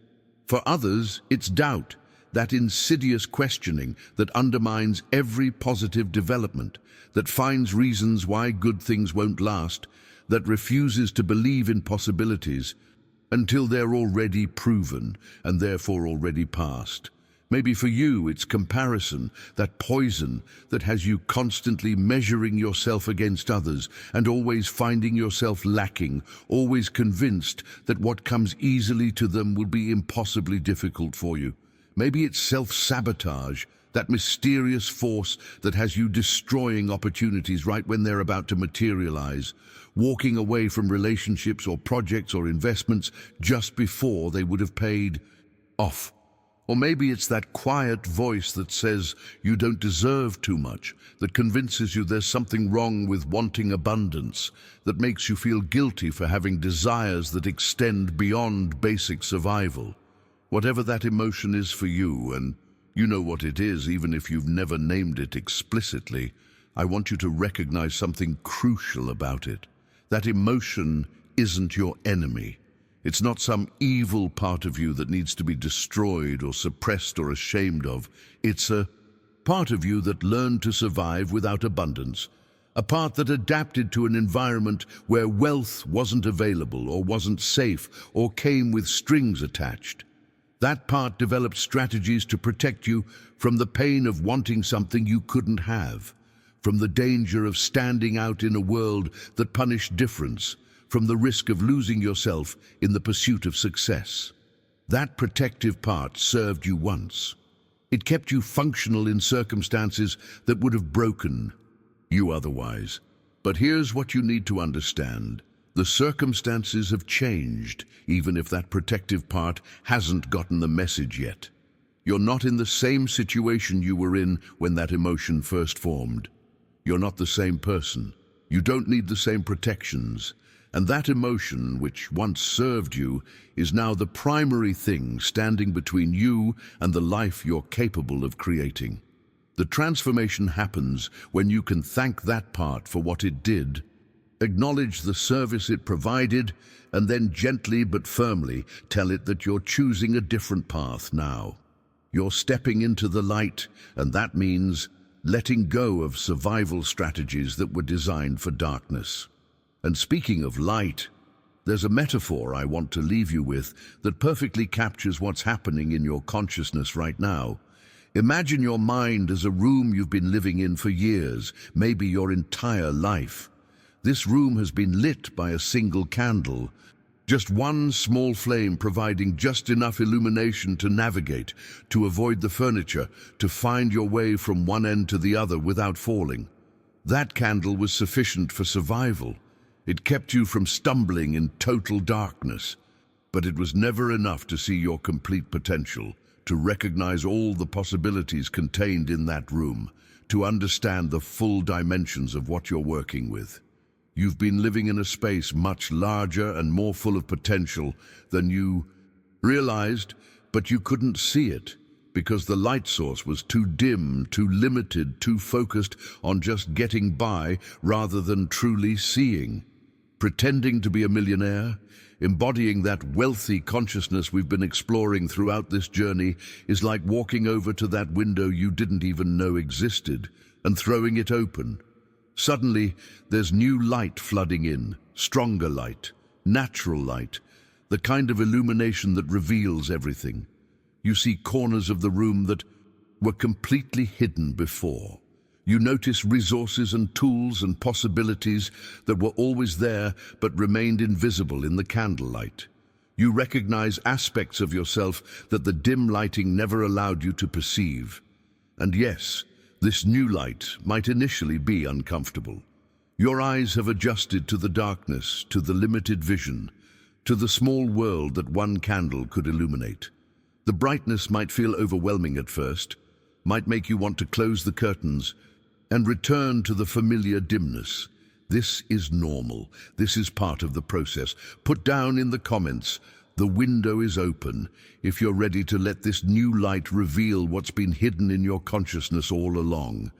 For others, it's doubt, that insidious questioning that undermines every positive development, that finds reasons why good things won't last, that refuses to believe in possibilities until they're already proven and therefore already past. Maybe for you it's comparison, that poison that has you constantly measuring yourself against others and always finding yourself lacking, always convinced that what comes easily to them will be impossibly difficult for you. Maybe it's self-sabotage, that mysterious force that has you destroying opportunities right when they're about to materialize, walking away from relationships or projects or investments just before they would have paid off. Or maybe it's that quiet voice that says you don't deserve too much, that convinces you there's something wrong with wanting abundance, that makes you feel guilty for having desires that extend beyond basic survival. Whatever that emotion is for you, and you know what it is even if you've never named it explicitly, I want you to recognize something crucial about it. That emotion isn't your enemy. It's not some evil part of you that needs to be destroyed or suppressed or ashamed of. It's a part of you that learned to survive without abundance, a part that adapted to an environment where wealth wasn't available or wasn't safe or came with strings attached. That part developed strategies to protect you from the pain of wanting something you couldn't have, from the danger of standing out in a world that punished difference, from the risk of losing yourself in the pursuit of success. That protective part served you once. It kept you functional in circumstances that would have broken you otherwise. But here's what you need to understand. The circumstances have changed, even if that protective part hasn't gotten the message yet. You're not in the same situation you were in when that emotion first formed. You're not the same person. You don't need the same protections. And that emotion, which once served you, is now the primary thing standing between you and the life you're capable of creating. The transformation happens when you can thank that part for what it did, acknowledge the service it provided, and then gently but firmly tell it that you're choosing a different path now. You're stepping into the light, and that means letting go of survival strategies that were designed for darkness. And speaking of light, there's a metaphor I want to leave you with that perfectly captures what's happening in your consciousness right now. Imagine your mind as a room you've been living in for years, maybe your entire life. This room has been lit by a single candle, just one small flame providing just enough illumination to navigate, to avoid the furniture, to find your way from one end to the other without falling. That candle was sufficient for survival. It kept you from stumbling in total darkness, but it was never enough to see your complete potential, to recognize all the possibilities contained in that room, to understand the full dimensions of what you're working with. You've been living in a space much larger and more full of potential than you realized, but you couldn't see it because the light source was too dim, too limited, too focused on just getting by rather than truly seeing. Pretending to be a millionaire, embodying that wealthy consciousness we've been exploring throughout this journey, is like walking over to that window you didn't even know existed and throwing it open. Suddenly, there's new light flooding in, stronger light, natural light, the kind of illumination that reveals everything. You see corners of the room that were completely hidden before. You notice resources and tools and possibilities that were always there but remained invisible in the candlelight. You recognize aspects of yourself that the dim lighting never allowed you to perceive. And yes, This new light might initially be uncomfortable. Your eyes have adjusted to the darkness, to the limited vision, to the small world that one candle could illuminate. The brightness might feel overwhelming at first, might make you want to close the curtains and return to the familiar dimness. This is normal. This is part of the process. Put down in the comments, the window is open, if you're ready to let this new light reveal what's been hidden in your consciousness all along.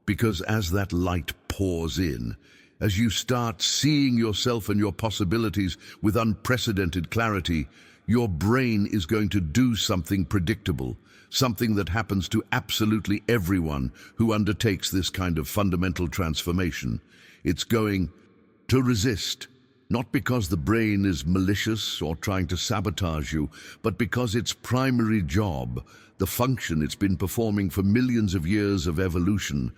Because as that light pours in, as you start seeing yourself and your possibilities with unprecedented clarity, your brain is going to do something predictable, something that happens to absolutely everyone who undertakes this kind of fundamental transformation. It's going to resist, not because the brain is malicious or trying to sabotage you, but because its primary job, the function it's been performing for millions of years of evolution,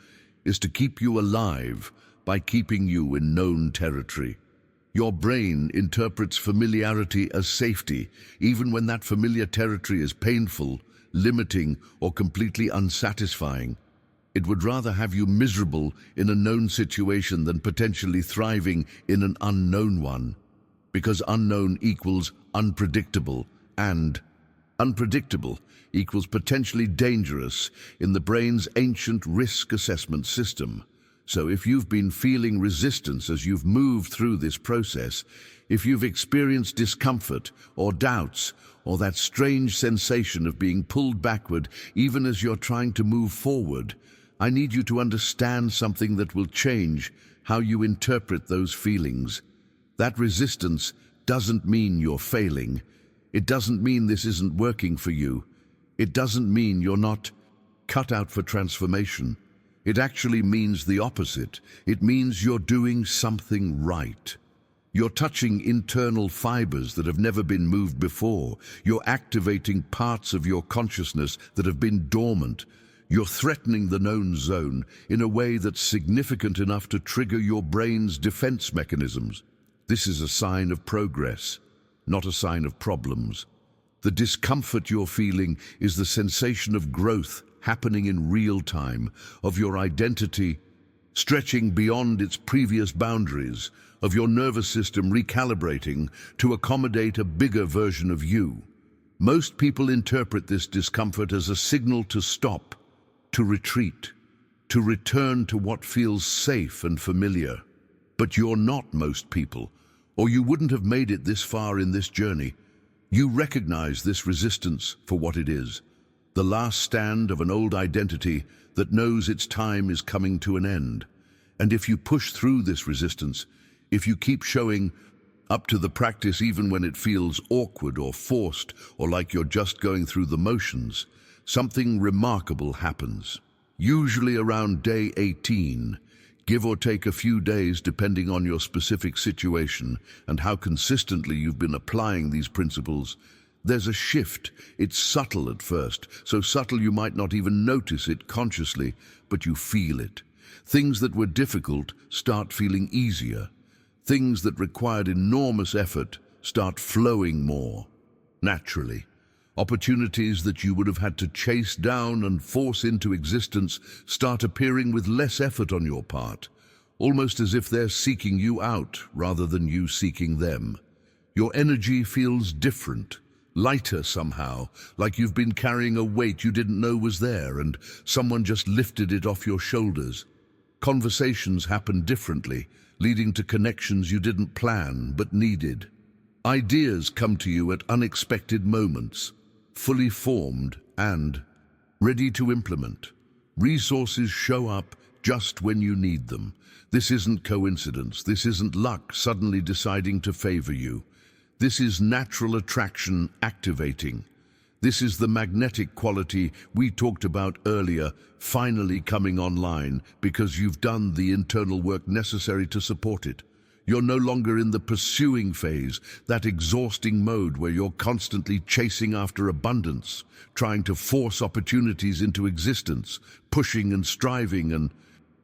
is to keep you alive by keeping you in known territory. Your brain interprets familiarity as safety, even when that familiar territory is painful, limiting, or completely unsatisfying. It would rather have you miserable in a known situation than potentially thriving in an unknown one, because unknown equals unpredictable, and unpredictable equals potentially dangerous in the brain's ancient risk assessment system. So if you've been feeling resistance as you've moved through this process, if you've experienced discomfort or doubts, or that strange sensation of being pulled backward even as you're trying to move forward, I need you to understand something that will change how you interpret those feelings. That resistance doesn't mean you're failing. It doesn't mean this isn't working for you. It doesn't mean you're not cut out for transformation. It actually means the opposite. It means you're doing something right. You're touching internal fibers that have never been moved before. You're activating parts of your consciousness that have been dormant. You're threatening the known zone in a way that's significant enough to trigger your brain's defense mechanisms. This is a sign of progress, not a sign of problems. The discomfort you're feeling is the sensation of growth happening in real time, of your identity stretching beyond its previous boundaries, of your nervous system recalibrating to accommodate a bigger version of you. Most people interpret this discomfort as a signal to stop, to retreat, to return to what feels safe and familiar. But you're not most people, or you wouldn't have made it this far in this journey. You recognize this resistance for what it is. The last stand of an old identity that knows its time is coming to an end. And if you push through this resistance, if you keep showing up to the practice even when it feels awkward or forced or like you're just going through the motions, something remarkable happens. Usually around day 18, give or take a few days depending on your specific situation and how consistently you've been applying these principles, there's a shift. It's subtle at first, so subtle you might not even notice it consciously, but you feel it. Things that were difficult start feeling easier. Things that required enormous effort start flowing more naturally. Opportunities that you would have had to chase down and force into existence start appearing with less effort on your part, almost as if they're seeking you out rather than you seeking them. Your energy feels different, lighter somehow, like you've been carrying a weight you didn't know was there and someone just lifted it off your shoulders. Conversations happen differently, leading to connections you didn't plan but needed. Ideas come to you at unexpected moments, fully formed and ready to implement. Resources show up just when you need them. This isn't coincidence. This isn't luck suddenly deciding to favor you. This is natural attraction activating. This is the magnetic quality we talked about earlier, finally coming online because you've done the internal work necessary to support it. You're no longer in the pursuing phase, that exhausting mode where you're constantly chasing after abundance, trying to force opportunities into existence, pushing and striving and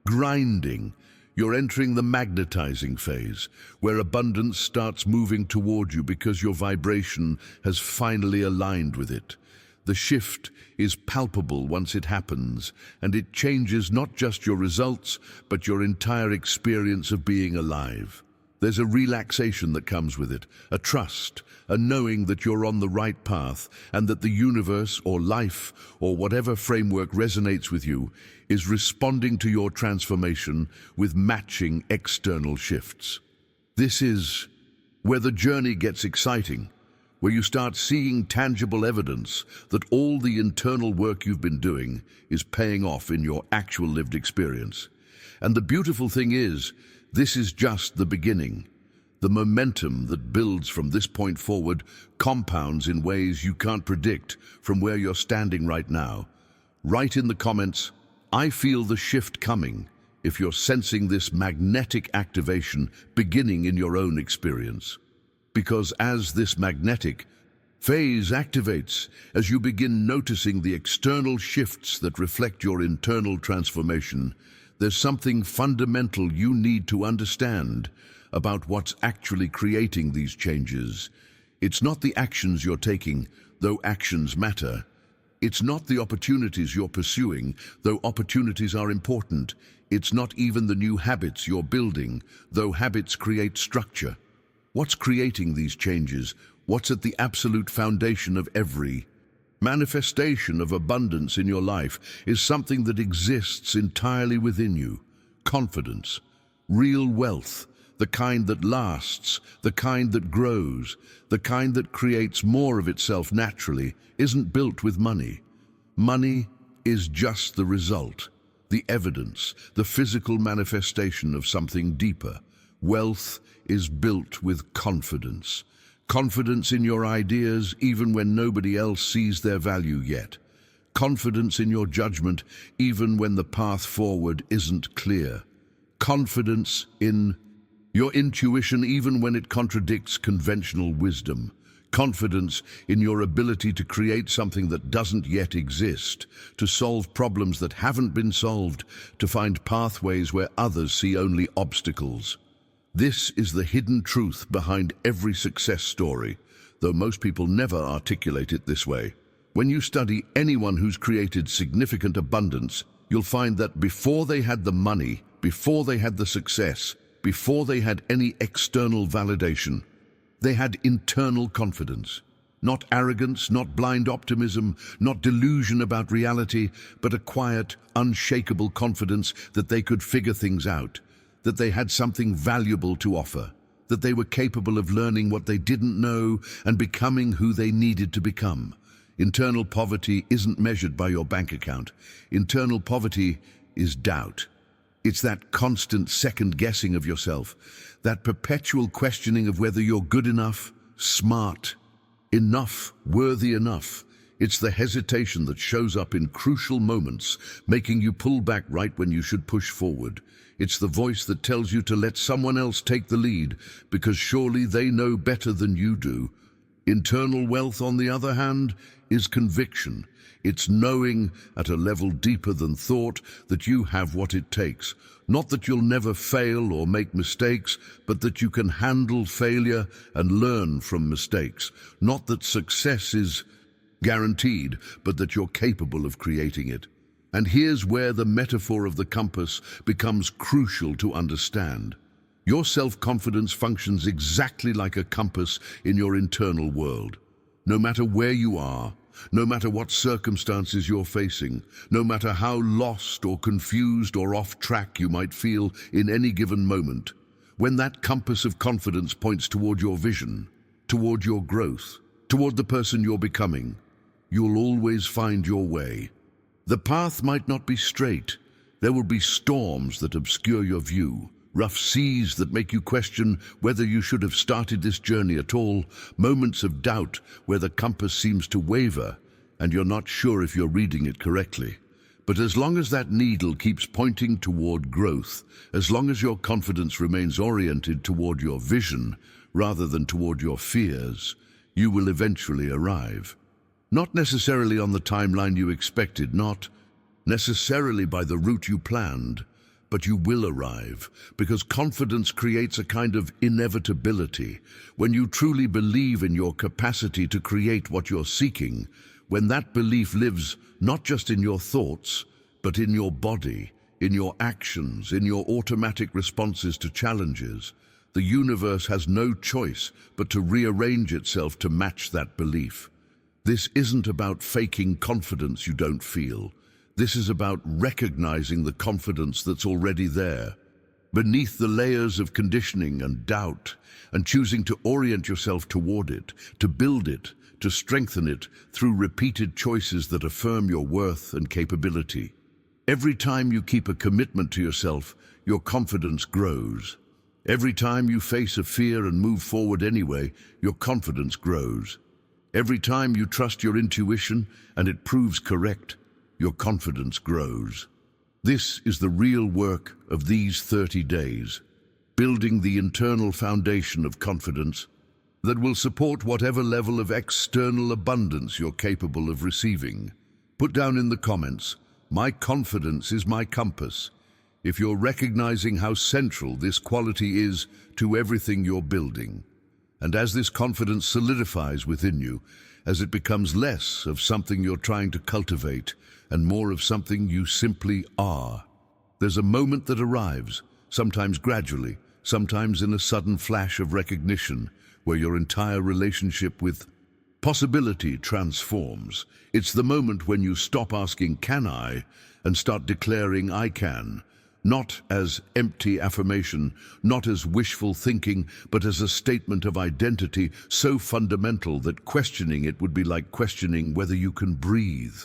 grinding. You're entering the magnetizing phase, where abundance starts moving toward you because your vibration has finally aligned with it. The shift is palpable once it happens, and it changes not just your results, but your entire experience of being alive. There's a relaxation that comes with it, a trust, a knowing that you're on the right path, and that the universe or life or whatever framework resonates with you is responding to your transformation with matching external shifts. This is where the journey gets exciting, where you start seeing tangible evidence that all the internal work you've been doing is paying off in your actual lived experience. And the beautiful thing is, this is just the beginning. The momentum that builds from this point forward compounds in ways you can't predict from where you're standing right now. Write in the comments, "I feel the shift coming," if you're sensing this magnetic activation beginning in your own experience. Because as this magnetic phase activates, as you begin noticing the external shifts that reflect your internal transformation, there's something fundamental you need to understand about what's actually creating these changes. It's not the actions you're taking, though actions matter. It's not the opportunities you're pursuing, though opportunities are important. It's not even the new habits you're building, though habits create structure. What's creating these changes? What's at the absolute foundation of every manifestation of abundance in your life is something that exists entirely within you. Confidence, real wealth, the kind that lasts, the kind that grows, the kind that creates more of itself naturally, isn't built with money. Money is just the result, the evidence, the physical manifestation of something deeper. Wealth is built with confidence. Confidence in your ideas even when nobody else sees their value yet. Confidence in your judgment even when the path forward isn't clear. Confidence in your intuition even when it contradicts conventional wisdom. Confidence in your ability to create something that doesn't yet exist, to solve problems that haven't been solved, to find pathways where others see only obstacles. This is the hidden truth behind every success story, though most people never articulate it this way. When you study anyone who's created significant abundance, you'll find that before they had the money, before they had the success, before they had any external validation, they had internal confidence. Not arrogance, not blind optimism, not delusion about reality, but a quiet, unshakable confidence that they could figure things out, that they had something valuable to offer, that they were capable of learning what they didn't know and becoming who they needed to become. Internal poverty isn't measured by your bank account. Internal poverty is doubt. It's that constant second guessing of yourself, that perpetual questioning of whether you're good enough, smart enough, worthy enough. It's the hesitation that shows up in crucial moments, making you pull back right when you should push forward. It's the voice that tells you to let someone else take the lead, because surely they know better than you do. Internal wealth, on the other hand, is conviction. It's knowing at a level deeper than thought that you have what it takes. Not that you'll never fail or make mistakes, but that you can handle failure and learn from mistakes. Not that success is guaranteed, but that you're capable of creating it. And here's where the metaphor of the compass becomes crucial to understand. Your self-confidence functions exactly like a compass in your internal world. No matter where you are, no matter what circumstances you're facing, no matter how lost or confused or off track you might feel in any given moment, when that compass of confidence points toward your vision, toward your growth, toward the person you're becoming, you'll always find your way. The path might not be straight. There will be storms that obscure your view, rough seas that make you question whether you should have started this journey at all, moments of doubt where the compass seems to waver and you're not sure if you're reading it correctly. But as long as that needle keeps pointing toward growth, as long as your confidence remains oriented toward your vision rather than toward your fears, you will eventually arrive. Not necessarily on the timeline you expected, not necessarily by the route you planned, but you will arrive, because confidence creates a kind of inevitability. When you truly believe in your capacity to create what you're seeking, when that belief lives not just in your thoughts, but in your body, in your actions, in your automatic responses to challenges, the universe has no choice but to rearrange itself to match that belief. This isn't about faking confidence you don't feel. This is about recognizing the confidence that's already there, beneath the layers of conditioning and doubt, and choosing to orient yourself toward it, to build it, to strengthen it through repeated choices that affirm your worth and capability. Every time you keep a commitment to yourself, your confidence grows. Every time you face a fear and move forward anyway, your confidence grows. Every time you trust your intuition and it proves correct, your confidence grows. This is the real work of these 30 days, building the internal foundation of confidence that will support whatever level of external abundance you're capable of receiving. Put down in the comments, "My confidence is my compass," if you're recognizing how central this quality is to everything you're building. And as this confidence solidifies within you, as it becomes less of something you're trying to cultivate and more of something you simply are, there's a moment that arrives, sometimes gradually, sometimes in a sudden flash of recognition, where your entire relationship with possibility transforms. It's the moment when you stop asking, "Can I?" and start declaring, "I can." Not as empty affirmation, not as wishful thinking, but as a statement of identity so fundamental that questioning it would be like questioning whether you can breathe.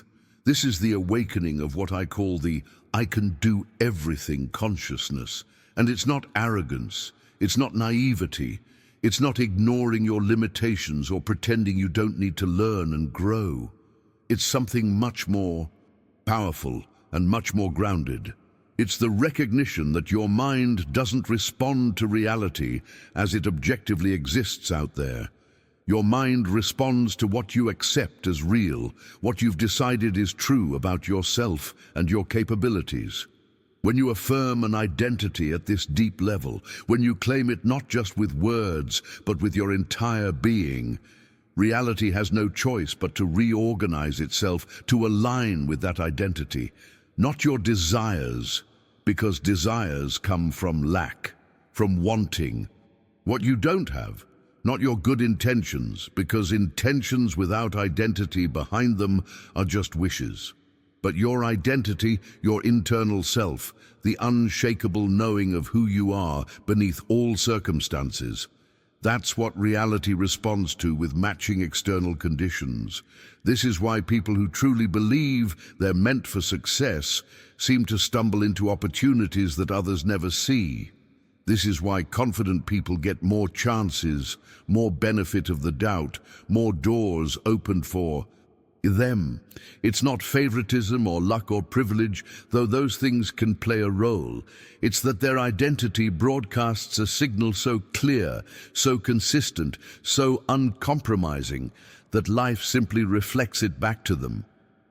This is the awakening of what I call the "I can do everything" consciousness. And it's not arrogance, it's not naivety, it's not ignoring your limitations or pretending you don't need to learn and grow. It's something much more powerful and much more grounded. It's the recognition that your mind doesn't respond to reality as it objectively exists out there. Your mind responds to what you accept as real, what you've decided is true about yourself and your capabilities. When you affirm an identity at this deep level, when you claim it not just with words, but with your entire being, reality has no choice but to reorganize itself to align with that identity, not your desires, because desires come from lack, from wanting what you don't have, not your good intentions, because intentions without identity behind them are just wishes. But your identity, your internal self, the unshakable knowing of who you are beneath all circumstances, that's what reality responds to with matching external conditions. This is why people who truly believe they're meant for success seem to stumble into opportunities that others never see. This is why confident people get more chances, more benefit of the doubt, more doors opened for them. It's not favoritism or luck or privilege, though those things can play a role. It's that their identity broadcasts a signal so clear, so consistent, so uncompromising, that life simply reflects it back to them.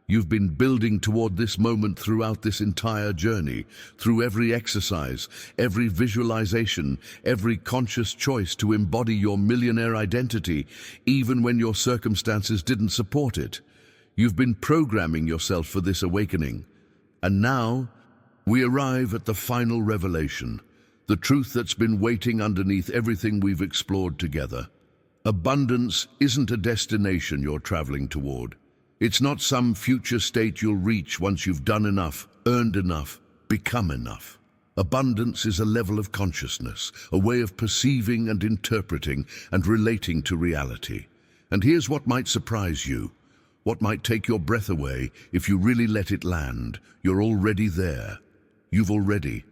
You've been building toward this moment throughout this entire journey, through every exercise, every visualization, every conscious choice to embody your millionaire identity, even when your circumstances didn't support it. You've been programming yourself for this awakening. And now, we arrive at the final revelation, the truth that's been waiting underneath everything we've explored together. Abundance isn't a destination you're traveling toward. It's not some future state you'll reach once you've done enough, earned enough, become enough. Abundance is a level of consciousness, a way of perceiving and interpreting and relating to reality. And here's what might surprise you. What might take your breath away if you really let it land. You're already there. You've already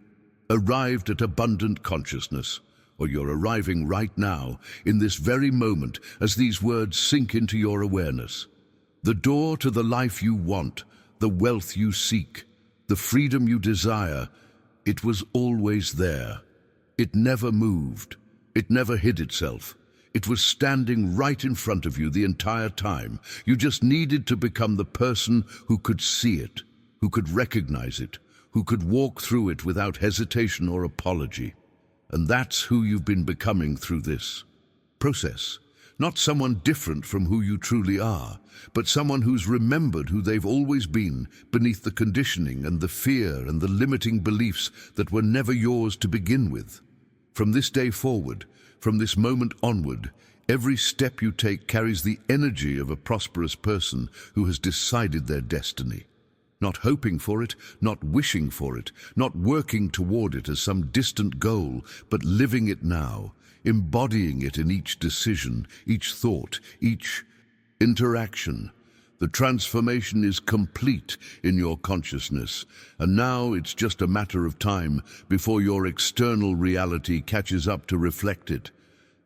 arrived at abundant consciousness, or you're arriving right now, in this very moment, as these words sink into your awareness. The door to the life you want, the wealth you seek, the freedom you desire, it was always there. It never moved. It never hid itself. It was standing right in front of you the entire time. You just needed to become the person who could see it, who could recognize it, who could walk through it without hesitation or apology. And that's who you've been becoming through this process. Not someone different from who you truly are, but someone who's remembered who they've always been beneath the conditioning and the fear and the limiting beliefs that were never yours to begin with. From this day forward, from this moment onward, every step you take carries the energy of a prosperous person who has decided their destiny. Not hoping for it, not wishing for it, not working toward it as some distant goal, but living it now, embodying it in each decision, each thought, each interaction. The transformation is complete in your consciousness, and now it's just a matter of time before your external reality catches up to reflect it.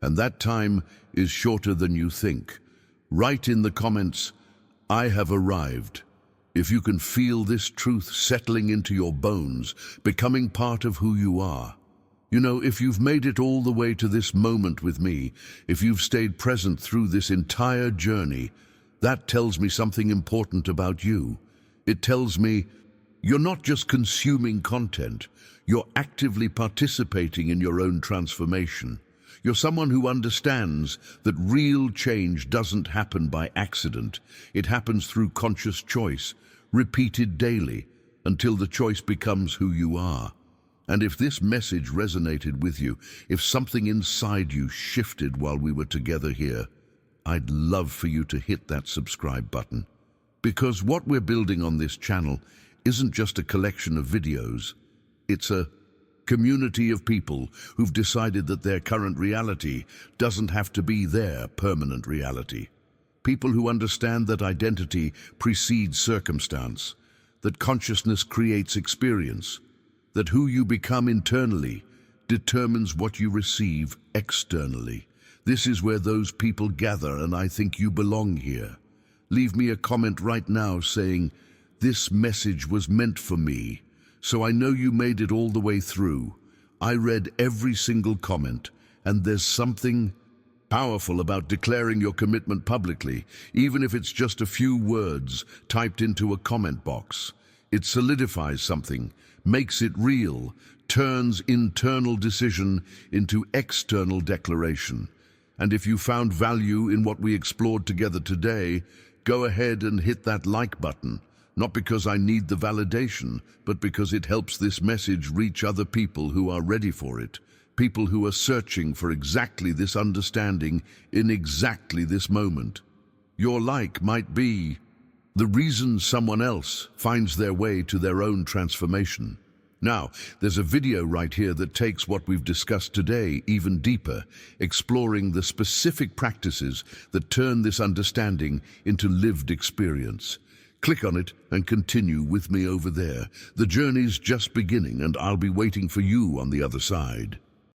And that time is shorter than you think. Write in the comments, "I have arrived." If you can feel this truth settling into your bones, becoming part of who you are. You know, if you've made it all the way to this moment with me, if you've stayed present through this entire journey, that tells me something important about you. It tells me you're not just consuming content, you're actively participating in your own transformation. You're someone who understands that real change doesn't happen by accident. It happens through conscious choice, repeated daily, until the choice becomes who you are. And if this message resonated with you, if something inside you shifted while we were together here, I'd love for you to hit that subscribe button. Because what we're building on this channel isn't just a collection of videos, it's a community of people who've decided that their current reality doesn't have to be their permanent reality. People who understand that identity precedes circumstance, that consciousness creates experience, that who you become internally determines what you receive externally. This is where those people gather, and I think you belong here. Leave me a comment right now saying, "This message was meant for me." So I know you made it all the way through. I read every single comment, and there's something powerful about declaring your commitment publicly, even if it's just a few words typed into a comment box. It solidifies something, makes it real, turns internal decision into external declaration. And if you found value in what we explored together today, go ahead and hit that like button. Not because I need the validation, but because it helps this message reach other people who are ready for it. People who are searching for exactly this understanding in exactly this moment. Your like might be the reason someone else finds their way to their own transformation. Now, there's a video right here that takes what we've discussed today even deeper, exploring the specific practices that turn this understanding into lived experience. Click on it and continue with me over there. The journey's just beginning, and I'll be waiting for you on the other side.